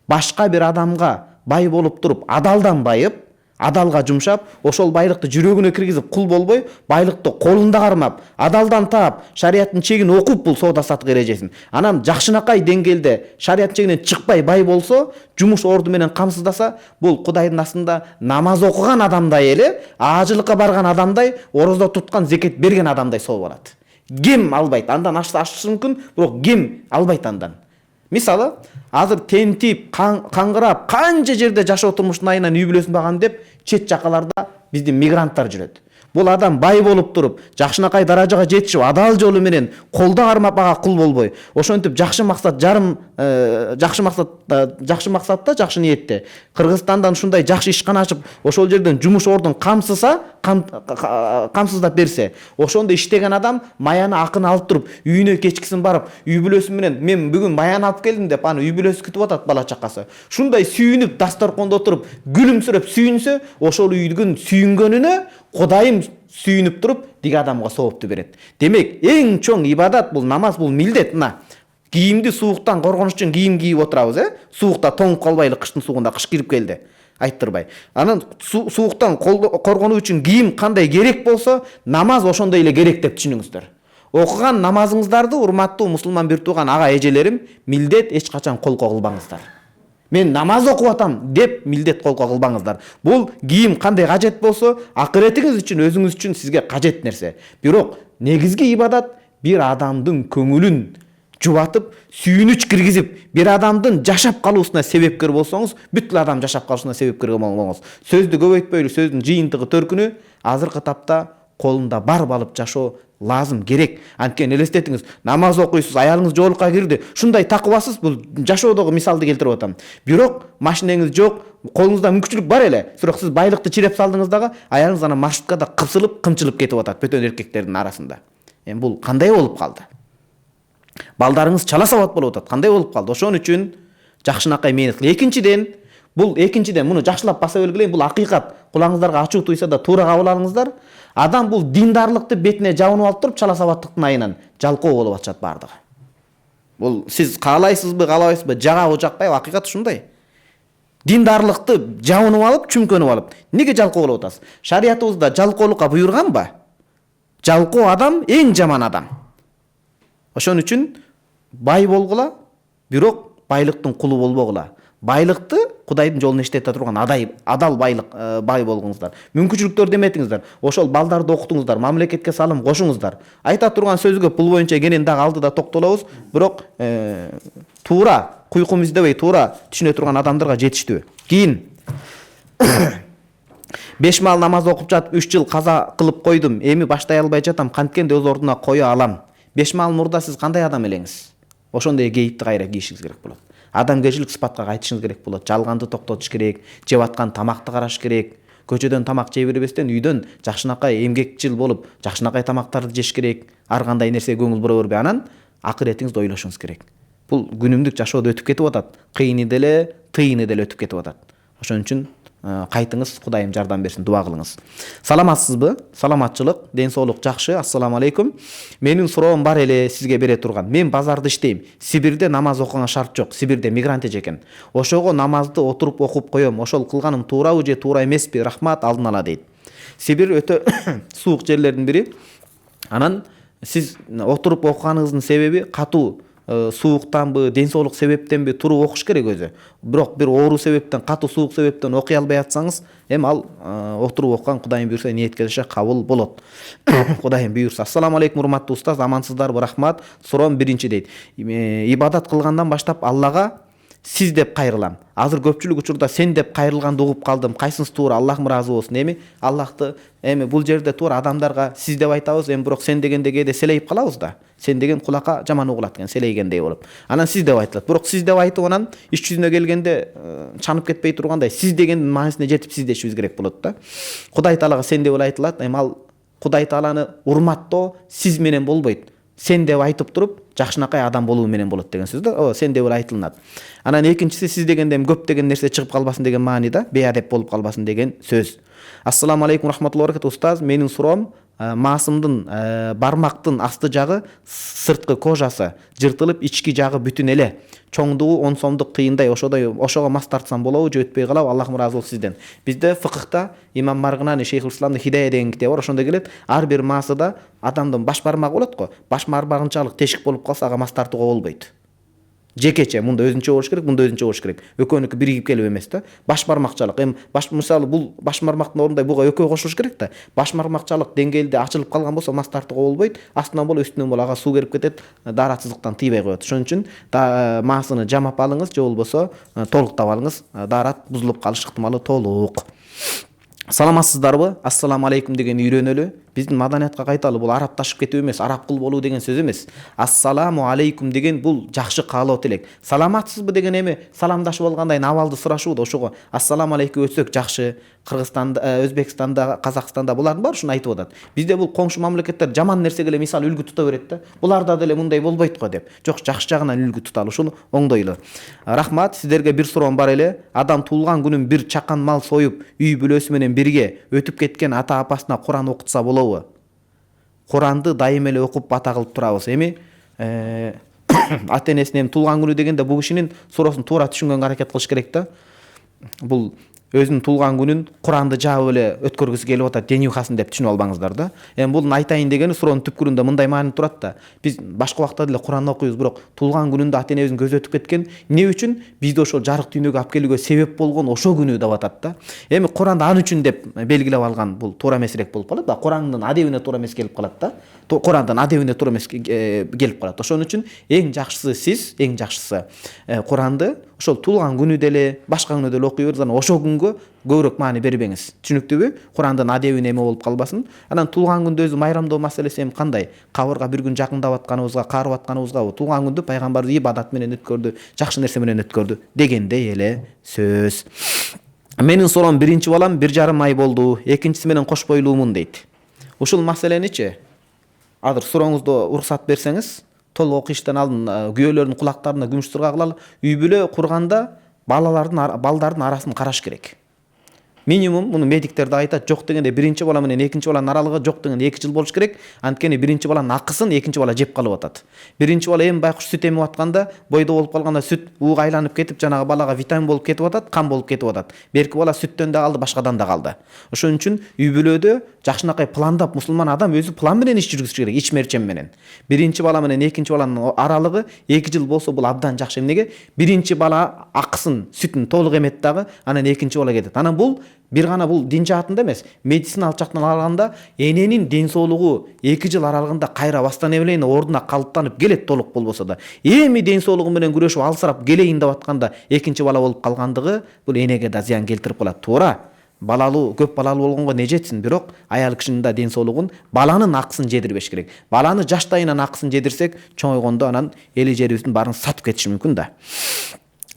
Башка бир адамга бай болуп туруп, адалдан байып, адалга жумшап, ошол байлыкты жүрөгүнө киргизип кул болбой, байлыкты колунда кармап, адалдан таап, шариаттын чегин окуп бул соода саттык эрежесин. Анан жакшынакай деңгээлде шариаттын чегинен чыкпай бай болсо, жумуш орду менен камсыздаса, бул Кудайдын астында намаз окуган адамдай эле, ажылыкка барган адамдай, орозо туткан, зекет берген адамдай сооп алат. Кем албайт, андан ашышы мүмкүн, бирок кем албайт андан. Мисалы, азыр тентип, каңгырап, канча жерде жашоо турмуштун айынан үй бүлөсүн багам деп чет жакаларда биздин мигранттар жүрөт. Бул адам бай болуп туруп, жакшынакай даражага жетишип, адал жолу менен колдо кармапага кул болбой, ошентип жакшы максат жакшы максатта, жакшы ниетте Кыргызстандан ушундай жакшы ишкана ачып, ошол жерден жумуш ордун камсыздап берсе, ошондо иштеген адам маяны акын алып туруп, үйүнө кечкисин барып, үй бүлөсү менен мен бүгүн маян алып келдим деп, аны үй бүлөсү күтүп атат, бала чакасы. Шундай сүйүнүп, дасторкондо отуруп, күлүмсүрөп сүйүнсө, ошол үйдүн сүйүнгөнүнө Кудайым сүйүнүп туруп, диги адамга соопту берет. Демек, эң чоң ибадат бул намаз, бул милдет. Мына кийимди сууктан коргонуш үчүн кийим кийип отурабыз, суукта тоңуп калбайлы, кыштын суугунда кыш кирип келди. Айттырбай. Анан сууктан коргонуу үчүн кийим кандай керек болсо, намаз ошондой эле керек деп түшүнүңүздөр. Окуган намазыңыздарды, урматтуу мусулман бир тууган ага эжелерим, милдет эч качан колко кылбаңыздар. Мен намаз окуп атам деп милдет колко кылбаңыздар. Бул кийим кандай кажет болсо, акыретиңиз үчүн, өзүңүз үчүн сизге кажет нерсе. Бирок негизги ибадат бир адамдын көңүлүн жубатып, сүйүнүч киргизип, бир адамдын жашап калуусуна себепкер болсоңуз, бүт адам жашап калышына себепкер болмоңуз. Сөздү көбөйтпөйлү, сөздүн жыйынтыгы төркүнү азыркы тапта колунда бар алып жашоо лазым, керек. Анткени элестетиңиз, намаз окуйсуз, аялыңыз жоолукка кирди, ушундай такыбасыз, бул жашоодогу мисалды келтирип атам. Бирок машинеңиз жок, колуңузда мүмкүнчүлүк бар эле, бирок сиз байлыкты чиреп салдыңыз дагы, аялыңыз анан маршруткада кысылып, кымчылып кетип атат бөтөн эркектердин арасында. Эми бул кандай болуп калды? Балдарыңыз чала сабат болуп атат, кандай болуп калды? Ошон үчүн жакшынакай мээнет кылыңыз. Экинчиден, муну жакшылап баса белгилейин, бул акыйкат. Кулаңыздарга ачуу туйса да туура кабыл алыңыздар. Адам бул диндарлыкты бетине жабынып алып туруп, чала сабаттыктын айынан жалкоо болуп атышат бардыгы. Бул сиз каалайсызбы, каалабайсызбы, жагабы, жакпайбы, акыйкат ушундай. Диндарлыкты жабынып алып, чүмкөнүп алып, неге жалкоо болуп атасыз? Шариятыбызда жалкоолукка буйрганбы? Жалкоо адам эң жаман адам. Ошон үчүн бай болгула, бирок байлыктын кулу болбогула. Байлыкты Кудайдын жолун иштете турган адал бай болгуңуздар. Мүмкүнчүлүктөр деметиңиздер. Ошол балдарды окутуңуздар, мамлекетке салым кошуңуздар. Айта турган сөзгө бул боюнча кенен дагы алдыда токтолобуз, бирок туура куйкум издебей, туура түшүнө турган адамдарга жетиштүү. Кийин 5 маал намаз окуп жатып 3 жыл каза кылып койдум. Эми баштай албай жатам, канткенде өз ордуна кое алам. 5 маал мурда сиз кандай адам элеңиз? Ошондой кейипти кайра кийишиңиз керек болот. Адамгерчилик сыпатка кайтышыңыз керек болот. Жалганды токтотуш керек, жеп аткан тамакты караш керек. Көчөдөн тамак жей бербестен үйдөн жакшынакай эмгекчил болуп, жакшынакай тамактарды жеш керек. Ар кандай нерсе көңүл бура бербей, анан акыретиңизди ойлошуңуз керек. Бул күнүмдүк жашоодо өтүп кетип атат. Кыйыны деле, тыйыны деле өтүп кетип атат. Ошон үчүн кайтыңыз, Кудайым жардам берсин, дуа кылыңыз. Саламатсызбы? Саламатчылык, ден соолук жакшы. Ассаламу алейкум. Менин суроом бар эле сизге бере турган. Мен базарда иштейм. Сибирде намаз окуганга шарт жок. Сибирде мигрант эжекен. Ошого намазды отуруп окуп коем. Ошол кылганым туурабы же туура эмеспи? Рахмат, алдын ала дейт. Сибир өтө суук жерлердин бири. Анан сиз отуруп окуганыңыздын себеби катуу сууктанбы, ден соолук себептенби туруп окуш керек өзү. Бирок бир оору себептен, катуу суук себептен окуй албай атсаңыз, эми ал отуруп окуган Кудайым буйрса ниетке жаша кабыл болот. Кудайым буйрса. Ассаламу алейкум, урматтуу устаз, амансыздарбы? Рахмат. Суроом биринчи дейт. Ибадат кылгандан баштап Аллага сиз деп кайрылам. Азыр көпчүлүк учурда сен деп кайрылганды угуп калдым. Кайсыңыз туура? Аллахым ыраазы болсун. Эми Аллахты бул жерде туура адамдарга сиз деп айтабыз, бирок сен дегенде кээде селейип калабыз да. Сен деген кулакка жаман угулат экен, селейгендей болуп. Анан сиз деп айтылат. Бирок сиз деп айтып анан иш жүзүнө келгенде чанып кетпей тургандай сиз дегендин маанисине жетип сиз дешибиз керек болот да. Кудай Таалага сен деп айтылат. Ал Кудай Тааланы урматтоо сиз менен болбойт. Сен деп айтып туруп, жакшынакай адам болуу менен болот деген сөз да. Сен деп айтылынат. Анан экинчиси сиз дегенде көп деген нерсе чыгып калбасын деген маанида, беадеп болуп калбасын деген сөз. Ассаламу алейкум, рахматуллахи ва баракатух. Устаз, менин суроом маасымдын бармактын асты жагы, сырткы кожасы жыртылып, ички жагы бүтүн эле. Чоңдугу 10 сомдук кыйындай, ошого мас тартсам болобу же өтпөй калабы? Аллахым ыраазы болсун сизден. Бизде фыкыхта Имам Маргынани Шейхул Исламдын Хидая деген китеби бар, ошондо келет, ар бир маасыда адамдын баш бармагы болот го, баш бармагынчалык тешик болуп калса ага мас тартууга болбойт. жекече, мында өзүнчө болуш керек, мында өзүнчө болуш керек. Экөөнүкү биригип келип эмес да. Баш бармакчалык. Эми мисалы бул баш бармактын ордунда буга экөө кошулуш керек да. Баш бармакчалык деңгээлде ачылып калган болсо мас тартууга болбойт. Астынан боло, үстүнөн боло ага суу кирип кетет, дааратсыздыктан тийбей коет. Ошон үчүн маасыны жамап алыңыз, же болбосо толуктап алыңыз. Даарат бузулуп калыш ыктымалы толук. Саламатсыздарбы? Ассаламу алейкум деген үйрөнөлү. Биздин маданиятка кайталы, бул арабташып кетүү эмес, араб кыл болуу деген сөз эмес. Ассаламу алейкум деген бул жакшы каалоо тилек. Саламатсызбы деген эми саламдашып алгандай абалды сурашуу да ошого. Ассаламу алейкум өтсөк жакшы. Кыргызстанда, Өзбекстанда, Казакстанда булардын баары ушуну айтып атат. Бизде бул коңшу мамлекеттер жаман нерсеге эле мисал үлгү тута берет да. Буларда деле мындай болбойт го деп. Жок, жакшы жагынан үлгү туталы, ушуну оңдойлу. Рахмат, сиздерге бир суроом бар эле. Адам туулган күнүн бир чакан мал союп, үй бүлөсү менен бирге өтүп кеткен ата апасына Куран окутса болобу? Куранды дайым эле окуп бата кылып турабыз. Эми ата энесинин туулган күнү дегенде бул кишинин суроосун туура түшүнгөнгө аракет кылыш керек да. Бул өзүнүн туулган күнүн Куранды жаап эле өткөргүсү келип атат, денюхасын деп түшүнүп албаңыздар да. Эми бул айтайын дегени суроонун түпкүрүндө мындай маани турат да. Биз башка убакта деле Куран окуйбуз, бирок туулган күнүндө ата энебиздин көзү өтүп кеткен, эмне үчүн бизди ошол жарык дүйнөгө алып келүүгө себеп болгон ошо күнү деп атат да. Эми Куранды ал үчүн деп белгилеп алган бул туура эмесирээк болуп калат да. Курандын адебине туура эмес келип калат да. Курандын адебине туура эмес келип калат. Ошон үчүн эң жакшысы сиз, эң жакшысы Куранды ошол туулган күнү деле, башка күнү деле окуй бериңиз, анан ошол күнгө көбүрөөк маани бербеңиз. Түшүнүктүүбү? Курандын адебине эме болуп калбасын. Анан туулган күндө өзү майрамдоо маселеси эми кандай? Кабырга бир күн жакындап атканыбызга, карып атканыбызга туулган күндү пайгамбар ибадат менен өткөрдү, жакшы нерсе менен өткөрдү дегендей эле сөз. Менин суроом, биринчи балам 1,5 ай болду, экинчиси менен кош бойлуумун дейт. Ушул маселеничи азыр сурооңузду уруксат берсеңиз, толук окуштан алдын күйөөлөрдүн кулактарына күмүш сырга кылалы. Үй бүлө курганда балдардын арасын караш керек. Минимум муну медиктер да айтат, жок дегенде биринчи бала менен экинчи баланын аралыгы жок дегенде 2 жыл болуш керек. Анткени биринчи баланын акысын экинчи бала жеп калып атат. Биринчи бала эми байкуш сүт эмип атканда, бойдо болуп калганда сүт ууга айланып кетип, жанагы балага витамин болуп кетип атат, кан болуп кетип атат. Берки бала сүттөн да калды, башкадан да калды. Ошон үчүн үй бүлөдө жакшынакай пландап, мусулман адам өзү план менен иш жүргүзүш керек, ичмерчем менен. Биринчи бала менен экинчи баланын аралыгы 2 жыл болсо бул абдан жакшы. Эмнеге? Биринчи бала акысын, сүтүн толук эмет дагы, анан экинчи бала кетет. Анан бул бир гана бул дин жаатында эмес, медициналык жактан алганда эненин ден соолугу 2 жыл аралыгында кайра восстановление ордуна калыптанып келет, толук болбосо да. Эми ден соолугу менен күрөшүп алсырап келейин деп атканда экинчи бала болуп калгандыгы бул энеге да зыян келтирип калат. Туура. Балалуу, көп балалуу болгонго не жетсин, бирок аял кишинин да ден соолугун, баланын акысын жедирбеш керек. Баланы жаштайынан акысын жедирсек, чоңойгондо анан эли жерибиздин баарын сатып кетиши мүмкүн да.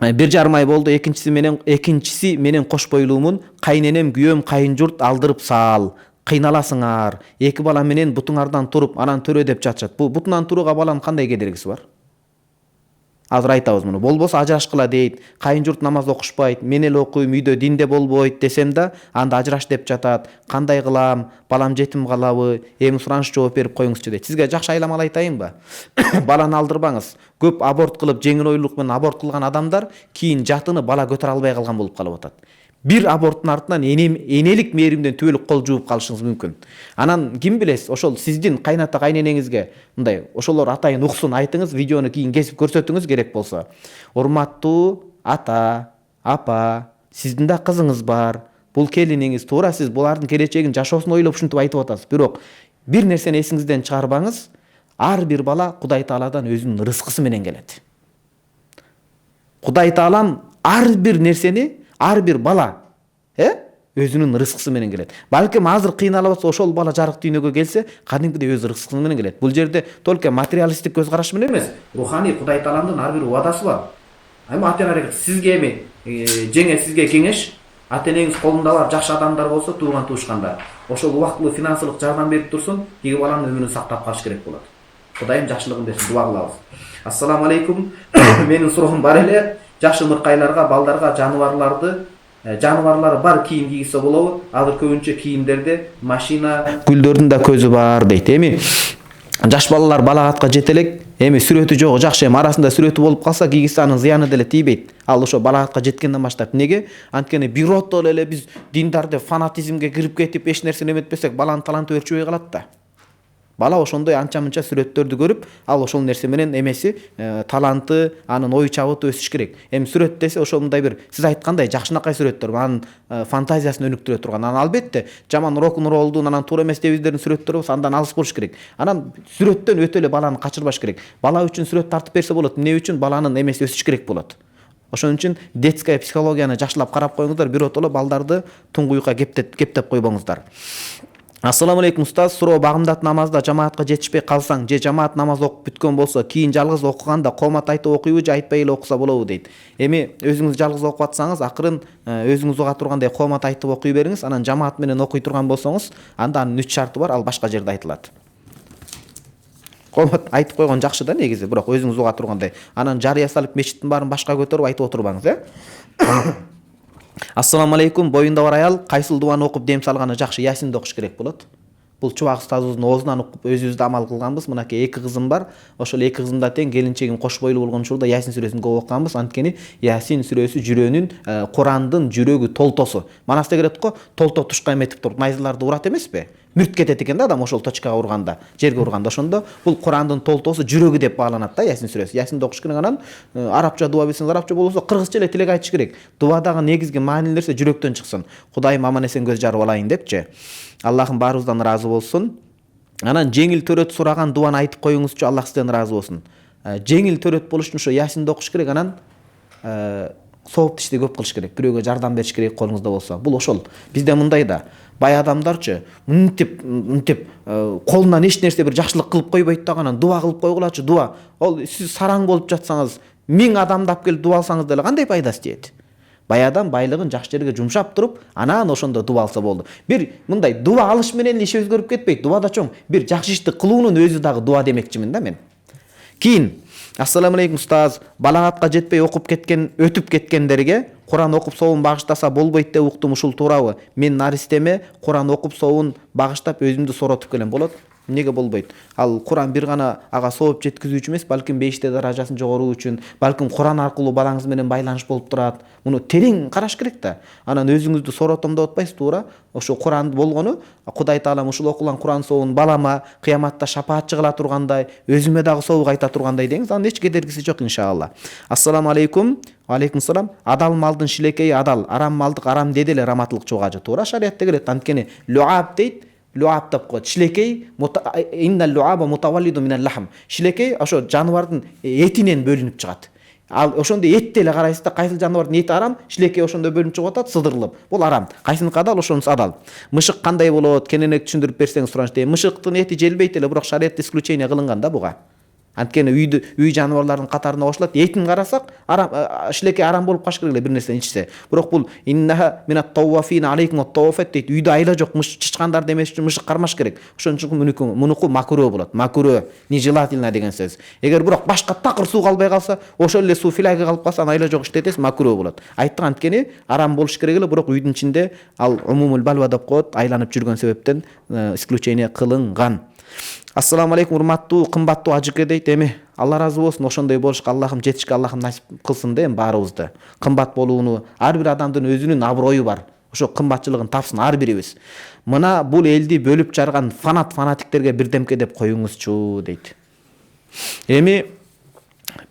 1,5 ай болду, экинчиси менен кош бойлуумун, кайненем, күйөөм, кайын журт алдырып сал. Кыйналасыңар. 2 бала менен бутуңардан туруп, анан төрө деп жатышат. Бул бутунан турууга баланын кандай кедергиси бар? Азыр айтабыз муну. Болбосо ажырашкыла дейт. Кайын журт намаз окушпайт, мен эле окуйм, үйдө динде болбойт десем да, анда ажыраш деп жатат. Кандай кылам? Балам жетим калабы? Эми сураныш жооп берип коюңузчу дейт. Сизге жакшы айламал айтайынбы? Баланы алдырбаңыз. Көп аборт кылып, жеңил ойлук менен аборт кылган адамдар кийин жатыны бала көтөрө албай калган болуп калып атат. Бир аборттун артынан энелик мээримден түбөлүк кол жууп калышыңыз мүмкүн. Анан ким билет, ошол сиздин кайната кайненеңизге мындай ошолор атайын уксун, айтыңыз, видеону кийин кесип көрсөтүңүз керек болсо. Урматтуу ата, апа, сиздин да кызыңыз бар. Бул келиниңиз, туура сиз булардын келечегин, жашоосун ойлоп ушинтип айтып атасыз. Бирок бир нерсени эсиңизден чыгарбаңыз, ар бир бала Кудай Тааладан өзүнүн рызкысы менен келет. Кудай Таалам ар бир нерсени, ар бир бала өзүнүн рызкысы менен келет. Балким азыр кыйналып атса, ошол бала жарык дүйнөгө келсе, кадимкидей өз рызкысы менен келет. Бул жерде только материалисттик көз караш менен эмес, руханий Кудай Тааламдын ар бир убадасы бар. Эми ата-эне сизге эми жеңе сизге кеңеш, ата-энеңиз колунда бар жакшы адамдар болсо, тууган туушкандар, ошол убактылуу финансылык жардам берип турсун, эки баланын өмүрүн сактап калыш керек болот. Кудайым жакшылыгын берсин, дуа кылабыз. Ассаламу алейкум. Менин суроом бар эле. Жакшы ыркайларга, балдарга жаныбарлары бар кийим кийгизсе болобу? Азыр көбүнчө кийимдерде машина, гүлдөрдүн да көзү бар дейт. Эми жаш балалар балагатка жете элек, эми сүрөтү жогу жакшы, эми арасында сүрөтү болуп калса, кийгизсе анын зыяны деле тийбейт. Ал ошо балагатка жеткенден баштап. Неге? Анткени биротто эле биз диндар деп фанатизмге кирип кетип, эч нерсени эметпесек, баланын таланты өрчүбөй калат да. Бала ошондой анча мынча сүрөттөрдү көрүп, ал ошол нерсе менен эмеси, таланты, анын ой чабыты өсүш керек. Эми сүрөт десе ошол мындай бир сиз айткандай жакшынакай сүрөттөр, анын фантазиясын өнүктүрө турган. Анан албетте жаман рок-н-ролдун, анан туура эмес телевизордун сүрөттөрү болсо андан алыс болуш керек. Анан сүрөттөн өтө эле баланы качырбаш керек. Бала үчүн сүрөт тартып берсе болот. Эмне үчүн? Баланын эмеси өсүш керек болот. Ошон үчүн детская психологияны жакшылап карап коюңуздар, биротоло балдарды туңгуюкка кептеп койбоңуздар. Ассаламу алейкум устаз, суроо: багымдат намазда жамаатка жетишпей калсаң же жамаат намаз окуп бүткөн болсо, кийин жалгыз окуганда коомат айтып окуйбу же айтпай эле окуса болобу дейт. Эми өзүңүз жалгыз окуп атсаңыз, акырын өзүңүз уга тургандай коомат айтып окуй бериңиз. Анан жамаат менен окуй турган болсоңуз, анда анын 3 шарты бар, ал башка жерде айтылат. Коомат айтып койгон жакшы да негизи, бирок өзүңүз уга тургандай. Анан жарыя салып мечиттин баарын башка көтөрүп айтып отурбаңыз, Ассаламу алейкум, боюнда бар аял кайсыл дуаны окуп дем салганы жакшы? Ясинди окуш керек болот. Бул Чубак устазыбыздын оозунан окуп өзүбүз да амал кылганбыз. Мынакей 2 кызым бар. Ошол 2 кызымда тең келинчегим кош бойлуу болгон учурда Ясин сүрөсүн көп окуганбыз. Анткени Ясин сүрөсү жүрөөнүн, Курандын жүрөгү толтосу. Манас дегет го, толто тушка эметип туруп найзаларды урат эмеспи? Мүрт кетет экен да адам ошол точкага урганда, жерге урганда. Ошондо бул Курандын толтосу, жүрөгү деп бааланат да Ясин сүрөсү. Ясинди окуш керек. Анан арабча дуа билсеңиз арабча, болбосо кыргызча эле тилек айтыш керек. Дуадагы негизги маанилерсе жүрөктөн чыксын. Кудайым аман эсен көз жарып алайын депчи. Аллахым баарыбыздан ыраазы болсун. Анан жеңил төрөт сураган дуаны айтып коюңузчу, Аллах сизден ыраазы болсун. Жеңил төрөт болуш үчүн ошо Ясинди окуш керек. Анан соопту ишти көп кылыш керек. Бирөөгө жардам бериш керек колуңузда болсо. Бул ошол. Бизде мындай да бай адамдарчы мынтип колунан эч нерсе бир жакшылык кылып койбойт да, анан дуа кылып койгулачы, дуа. Ол сиз сараң болуп жатсаңыз, 1000 адамды алып келип дуа алсаңыз деле кандай пайдасы тиет? Бай адам байлыгын жакшы жерге жумшап туруп, анан ошондо дуа алса болду. Бир мындай дуа алыш менен иш өзгөрүп кетпейт. Дуада чоң бир жакшы ишти кылуунун өзү дагы дуа демекчимин да мен. Кийин Ассаламу алейкум устаз, балагатка жетпей окуп кеткен, өтүп кеткендерге Куран окуп соовун багыштаса болбойт деп уктум, ушул туурабы? Мен наристеме Куран окуп соовун багыштап өзүмдү сооротуп келем. Болот? Эмнеге болбойт? Ал Куран бир гана ага сооп жеткизүүчү эмес, балким бейиште даражасын жогоруу үчүн, балким Куран аркылуу балаңыз менен байланыш болуп турат. Муну терең караш керек да. Анан өзүңүздү сооротом деп атпайсыз, туура? Ошо Куран болгону, Кудай Таалам ушул окулган Куран соовун балама кыяматта шапаатчы кыла тургандай, өзүмө дагы соовук айта тургандай деңиз. Анын эч кедергиси жок иншалла. Ассаламу алейкум. Алейкум салам. Адал малдын шилекейи адал, арам малдык арам деди эле раматылык чугажы. Туура шариятта келет. Анткени люаб дейт, люаб деп коет. Шилекей иннал люаба мутаваллиду минал лахм. Шилекей ошо жаныбардын этинен бөлүнүп чыгат. Ал ошондо этти эле карайсыз да, кайсы жаныбардын эти арам, шилекей ошондо бөлүнүп чыгып атат, сыдырылып. Бул арам. Кайсыныкы адал, ошонусу адал. Мышык кандай болот? Кененирээк түшүндүрүп берсеңиз суранычтайм. Мышыктын эти желбейт эле, бирок шариятта исключение кылынган да буга. Анткени үй жаныбарлардын катарына кошулат. Этин карасак, шилекей арам болуп калыш керек эле бир нерсени ичсе. Бирок бул иннаха минат тавафина алейкум ат-тавафат дейт. Үйдө айла жок, чычкандар демеш үчүн мышык кармаш керек. Ошон үчүн мунуку макруh болот. Макруh, нежелательно деген сөз. Эгер бирок башка такыр суу калбай калса, ошол эле суу филяга калып калса, айла жок иштетесиз, макруh болот. Айттык, анткени арам болуш керек эле, бирок үйдүн ичинде ал умумул балва деп коет, айланып жүргөн себептен исключение кылынган. Ассаламу алейкум, урматтуу, кымбаттуу ажыке дейт. Эми Алла разы болсун, ошондой болушка Аллахым жетишке Аллахым насип кылсын да, эми баарыбызды. Кымбат болууну, ар бир адамдын өзүнүн аброю бар. Ошо кымбатчылыгын тапсын ар бирибиз. Мына бул элди бөлүп жарган фанатиктерге бирдемке деп коюңузчу дейт. Эми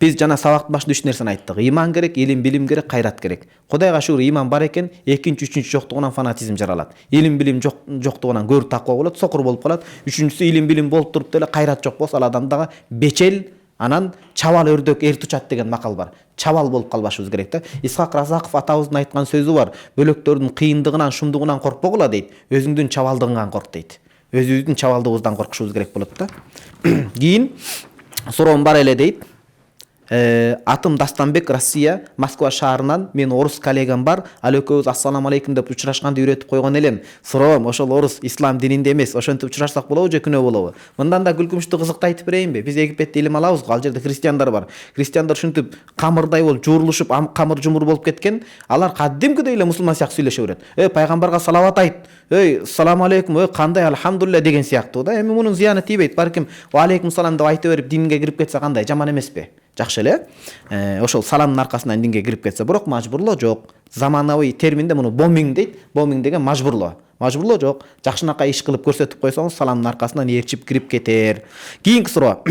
биз жана сабактын башында 3 нерсени айттык. Иман керек, илим, билим керек, кайрат керек. Кудайга шүгүр, иман бар экен, экинчи, үчүнчү жоктугунан фанатизм жаралат. Илим, билим жоктугунан көрү таква болот, сокур болуп калат. Үчүнчүсү, илим, билим болуп туруп деле кайрат жок болсо, ал адамдагы бечел, анан чабал өрдөк эрт учат деген макал бар. Чабал болуп калбашыбыз керек да. Исхак Разаков атабыздын айткан сөзү бар. Бөлөктөрдүн кыйындыгынан, шумдугунан коркпогула дейт. Өзүңдүн чабалдыгыңан корк дейт. Өзүбүздүн чабалдыгыбыздан коркушубуз керек болот да. Кийин суроом бар эле дейт. Атым Дастанбек, Россия, Москва шаарынан. Мен орус коллегам бар. Ал экөөбүз ассаламу алейкум деп учурашканды үйрөтүп койгон элем. Суроом, ошол орус ислам дининде эмес, ошентип учурашсак болобу же күнөө болобу? Мындан да күлкүмүштүү кызыкты айтып берейинби? Биз Египетте илим алабыз го, ал жерде христиандар бар. Христиандар ушинтип камырдай болуп жуурулушуп, камыр жумур болуп кеткен. Алар кадимкидей эле мусулман сыяктуу сүйлөшө берет. Пайгамбарга салават айт. Салам алейкум, кандай, алхамдулилля деген сыяктуу да. Эми мунун зыяны тийбейт. Балким ва алейкум салам деп айта берип динге кирип кетсе кандай, жаман эмеспи? Жакшы эле. Ошол саламдын аркасынан динге кирип кетсе, бирок мажбурлоо жок. Заманабый терминде муну бомбинг дейт. Бомбинг деген мажбурлоо. мажбурлоо жок. Жакшынакай иш кылып көрсөтүп койсоңуз саламдын аркасынан ээрчип кирип кетер. Кийинки суроо.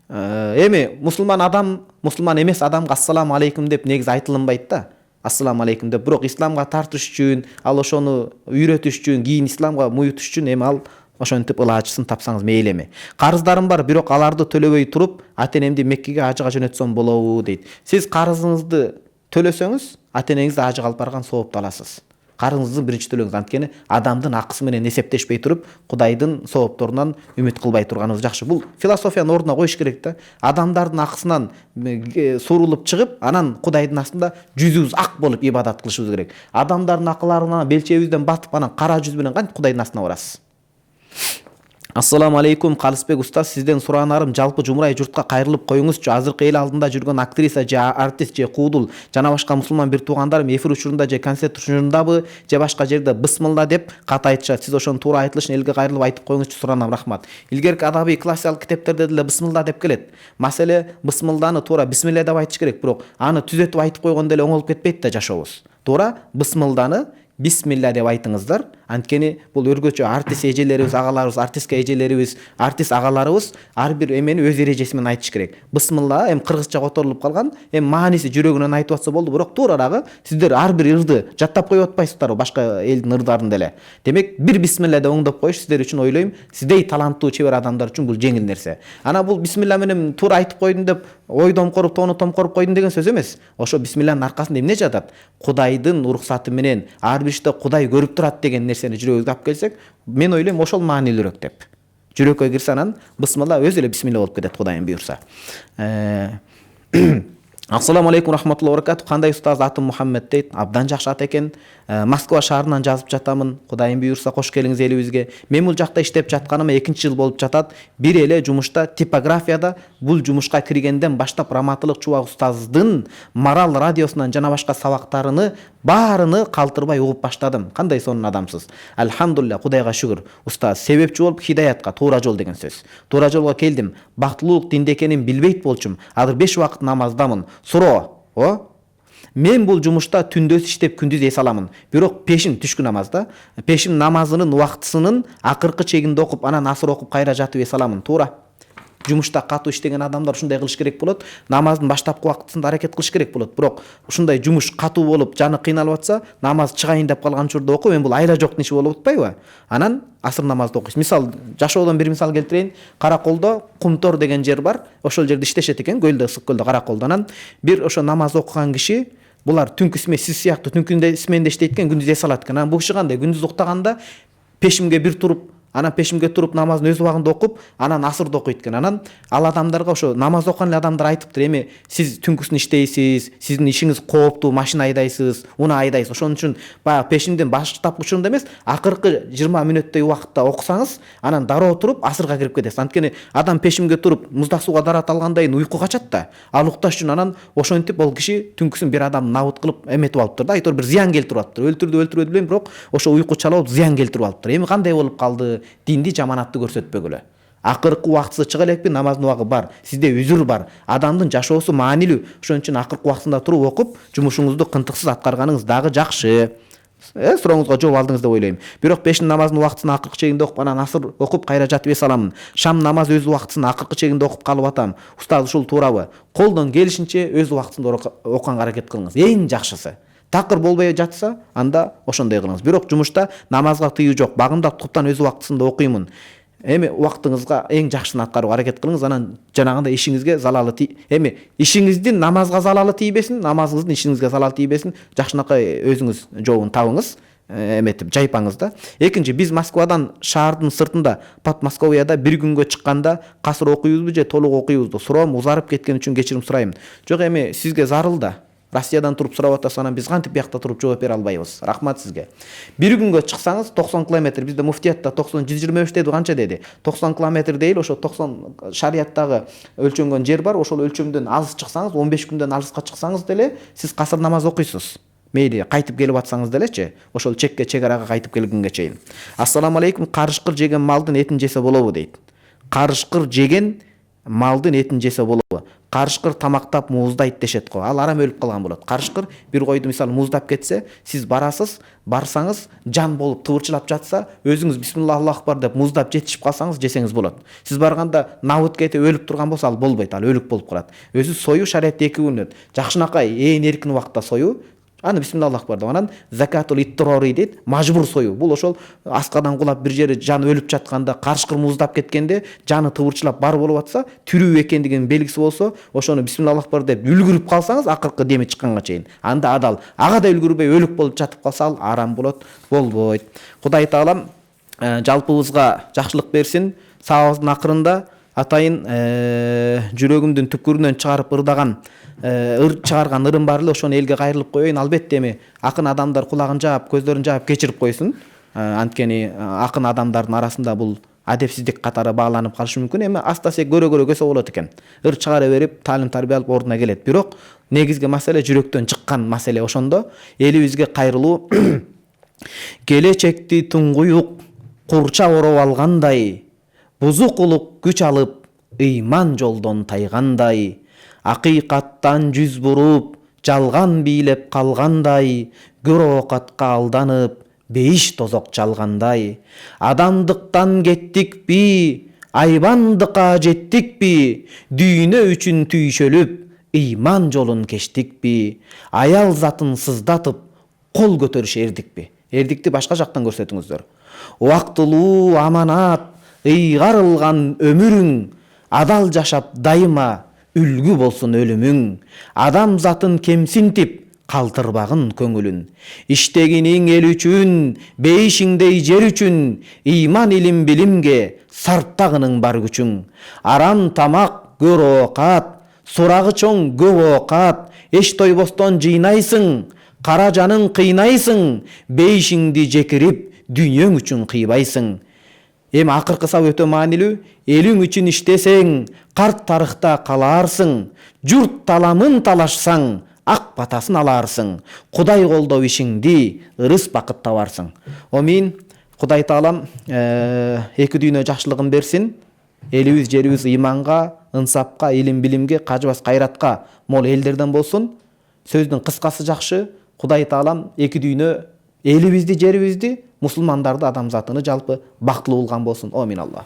Эми мусулман эмес адамга ассаламу алейкум деп негизи айтылынбайт да. Ассаламу алейкум деп, бирок исламга тартыш үчүн, ал ошону үйрөтүш үчүн, кийин исламга муютуш үчүн эми ал ошентип ылаачысын тапсаңыз мейли эми. Карыздарым бар, бирок аларды төлөбөй туруп, ата-энемди Меккеге ажыга жөнөтсөм болобу дейт. Сиз карызыңызды төлөсөңүз, ата-энеңизди ажыга алып барган соопту аласыз. Карызыңызды биринчи төлөңүз, анткени адамдын акысы менен эсептешпей туруп, Кудайдын соопторунан үмүт кылбай турганыбыз жакшы. Бул философиянын ордуна коюш керек да. Адамдардын акысынан сурулуп чыгып, анан Кудайдын астында жүзүбүз ак болуп ибадат кылышыбыз керек. Адамдардын акыларына белчебизден батып, анан кара жүз менен кантип Кудайдын астына барасыз? Ассаламу алейкум, Калысбек устаз, сизден сураанарым жалпы жумурай журтка кайрылып коюңузчу. Азыркы эл алдында жүргөн актриса же артист же куудул жана башка мусулман бир туугандарым эфир учурунда же концерт учурундабы же башка жерде бысмылла деп кат айтышат. Сиз ошонун туура айтылышын элге кайрылып айтып коюңузчу, суранам, рахмат. Илгерки адабий классикалык китептерде деле бысмылла деп келет. Маселе бысмылданы туура бисмилля деп айтыш керек, бирок аны түзөтүп айтып койгондо эле оңолуп кетпейт да жашообуз. Туура бысмылданы бисмилля деп айтыңыздар. Анткени бул өргөчө артист эжелерибиз, агаларыбыз, артистка эжелерибиз, артист агаларыбыз ар бир эмени өз эрежеси менен айтыш керек. Бысмылла эми кыргызча которулуп калган, эми мааниси жүрөгүнөн айтып атса болду, бирок туурарагы сиздер ар бир ырды жаттап коюп атпайсыздарбы башка элдин ырдарын деле. Демек бир бисмилля деп оңдоп коюш сиздер үчүн ойлойм, сиздей таланттуу чебер адамдар үчүн бул жеңил нерсе. Ана бул бисмилля менен туура айтып койдум деп ой томкоруп, тоону томкоруп койдум деген сөз эмес. Ошо бисмиллянын аркасында эмне жатат? Кудайдын уруксаты менен ар бир иште Кудай көрүп турат деген нерсени жүрөгүбүзгө алып келсек, мен ойлойм ошол маанилүүрөөк деп. Жүрөккө кирсе анан бысмылла өзү эле бисмилля болуп кетет, Кудайым буйрса. Ассаламу алейкум рахматуллахи ва баракату. Кандай устаз, атым Мухаммед дейт. Абдан жакшы ат экен. Москва шаарынан жазып жатамын. Кудайым буйрса кош келиңиз элибизге. Мен бул жакта иштеп жатканыма 2-жыл болуп жатат. Бир эле жумушта типографияда бул жумушка киргенден баштап Раматылык Чубак устаздын Марал радиосунан жана башка сабактарыны баарыны калтырбай угуп баштадым. Кандай сонун адамсыз. Алхамдулилля, Кудайга шүгүр. Устаз себепчи болуп хидаятка, туура жол деген сөз. Туура жолго келдим. Бактылуулук динде экенин билбейт болчумун. Азыр 5 убакыт намаздамын. Суроо, мен бул жумушта түндөс иштеп күндүз эс аламын. Бирок пешим түшкү намазда, пешим намазынын убактысынын акыркы чегинде окуп, анан асыр окуп кайра жатып эс аламын. Туура. Жумушта катуу иштеген адамдар ушундай кылыш керек болот. Намаздын баштапкы убактысында аракет кылыш керек болот. Бирок ушундай жумуш катуу болуп, жаны кыйналып атса, намаз чыгайын деп калган учурда окуп, мен бул айла жоктун иши болуп атпайбы? Анан асыр намазды окуйсуз. Мисал, жашоодон бир мисал келтирейин. Караколдо Кумтор деген жер бар. Ошол жерде иштешет экен, көлдө, ысык көлдө, Караколдо. Анан бир ошо намаз окуган киши, булар түнкү сиз сыяктуу түнкүндө сменде иштейт экен, күндүз эс алат экен. Анан бул киши кандай? Күндүз уктаганда пешимге бир туруп, анан пешимге туруп намазын өз убагында окуп, анан асырды окуйт экен. Анан ал адамдарга ошо намаз окуган эле адамдар айтыптыр, эми сиз түнкүсүн иштейсиз, сиздин ишиңиз кооптуу, машина айдайсыз, унаа айдайсыз. Ошон үчүн баягы пешимдин баштапкы учурунда эмес, акыркы 20 мүнөттөй убакытта окусаңыз, анан дароо туруп асырга кирип кетесиз. Анткени адам пешимге туруп муздак сууга дарат алгандайын уйку качат да. Ал укташ үчүн анан ошентип ол киши түнкүсүн бир адамды набыт кылып эметип алыптыр да, айтор бир зыян келтирип алыптыр. Өлтүрдү билбейм, бирок ошо уйку чалып зыян келтирип алыптыр. Эми кандай болуп калды? Динди жаманатты көрсөтпөгүлө. Акыркы убактысы чыга элекпи, намаздын убагы бар, сизде үзүр бар, адамдын жашоосу маанилүү. Ошон үчүн акыркы убактында туруп окуп, жумушуңузду кынтыксыз аткарганыңыз дагы жакшы. Сурооңузга жооп алдыңыз деп ойлойм. Бирок пешин намазынын убактысын акыркы чегинде окуп, анан асыр окуп кайра жатып эс аламын. Шам намаз өз убактысын акыркы чегинде окуп калып атам. Устаз, ушул туурабы? Колдон келишинче өз убактысында окуганга аракет кылыңыз. Эң жакшысы. Такыр болбой жатса, анда ошондой кылыңыз. Бирок жумушта намазга тыюу жок. Багымда туптан өз убактысында окуймун. Эми убактыңызга эң жакшысын аткарууга аракет кылыңыз. Анан жанагындай ишиңизге залалы эми ишиңиздин намазга залалы тийбесин, намазыңыздын ишиңизге залалы тийбесин. Жакшынакай өзүңүз жообун табыңыз. Эметип жайпаңыз да. Экинчи, биз Москвадан шаардын сыртында Подмосковьяда бир күнгө чыкканда касыр окуйбузбу же толук окуйбузбу? Суроом узарып кеткен үчүн кечирим сурайм. Жок, эми сизге зарыл да. Россиядан туруп сурап атасыз, анан биз кантип биякта туруп жооп бере албайбыз. Рахмат сизге. Бир күнгө чыксаңыз 90 километр, бизде муфтиятта 125 деди, канча деди? 90 километр дейли, ошо 90 шарияттагы өлчөнгөн жер бар, ошол өлчөмдөн алыс чыксаңыз, 15 күндөн алыска чыксаңыз деле сиз касыр намаз окуйсуз. Мейли кайтып келип атсаңыз делечи, ошол чекке, чегарага кайтып келгенге чейин. Ассаламу алейкум, карышкыр жеген малдын этин жесе болобу дейт. Карышкыр жеген малдын этин жесе болобу? Карышкыр тамактап мууздайт дешет го. Ал арам өлүп калган болот. Карышкыр бир койду мисалы мууздап кетсе, сиз барасыз, барсаңыз жан болуп тыбырчылап жатса, өзүңүз бисмилла Аллаху акбар деп мууздап жетишип калсаңыз жесеңиз болот. Сиз барганда набыт кетип өлүп турган болсо ал болбойт, ал өлүк болуп калат. Өзү сою шариатта 2 күнөт. Жакшынакай ээн эркин убакта сою, аны бисмилла Аллаху акбар деп, анан закатул иттирори дейт, мажбур сою. Бул ошол аскадан кулап бир жери жаны өлүп жатканда, карышкыр муздап кеткенде, жаны тыбырчылап бар болуп атса, тирүү экендигинин белгиси болсо, ошону бисмилла Аллаху акбар деп үлгүрүп калсаңыз, акыркы деми чыкканга чейин, анда адал. Ага да үлгүрбөй өлүк болуп жатып калса, ал арам болот, болбойт. Кудай таалам жалпыбызга жакшылык берсин. Сабагыбыздын акырында атайын жүрөгүмдүн түпкүрүнөн чыгарып ырдаган чыгарган ырым бар эле, ошону элге кайрылып коеюн. Албетте эми акын адамдар кулагын жаап, көздөрүн жаап кечирип койсун. Анткени акын адамдардын арасында бул адепсиздик катары бааланып калышы мүмкүн. Эми астасек көрө көсө болот экен. Ыр чыгара берип, таалим тарбия алып ордуна келет. Бирок негизги маселе жүрөктөн чыккан маселе. Ошондо элибизге кайрылуу келечекти туңгуюк курча ороп алгандай, бузук улук күч алып, ыйман жолдон тайгандай, акыйкаттан жүз буруп, жалган бийлеп калгандай, көр оокатка алданып, бейиш тозок жалгандай. Адамдыктан кеттикпи, айбандыкка жеттикпи, дүйнө үчүн түйшөлүп, ыйман жолун кечтикпи, аял затын сыздатып, кол көтөрүш эрдикпи? Эрдикти башка жактан көрсөтүңүздөр. Убактылуу аманат, ыйгарылган өмүрүң, адал жашап дайыма үлгү болсун өлүмүң. Адам затын кемсинтип, калтырбагын көңүлүн. Иштегиниң эл үчүн, бейишиңдей жер үчүн, ыйман илим билимге сарптагының бар күчүң. Арам тамак көр оокат, сурагы чоң көп оокат, эч тойбостон жыйнайсың, кара жаның кыйнайсың, бейишиңди жекирип, дүйнөң үчүн кыйбайсың. Эми акыркы сабак өтө маанилүү. Элиң үчүн иштесең, карт тарыхта калаарсың. Журт таламын талашсаң, ак батасын алаарсың. Кудай колдоп ишиңди, ырыс бакыт табарсың. Омин. Кудай таалам эки дүйнө жакшылыгын берсин. Элибиз, жерибиз ыйманга, ынсапка, илим билимге, кажыбас кайратка мол элдерден болсун. Сөздүн кыскасы жакшы. Кудай таалам эки дүйнө элибизди, жерибизди, мусулмандарды, адамзатыны жалпы бактылуу кылган болсун. Амин Алла.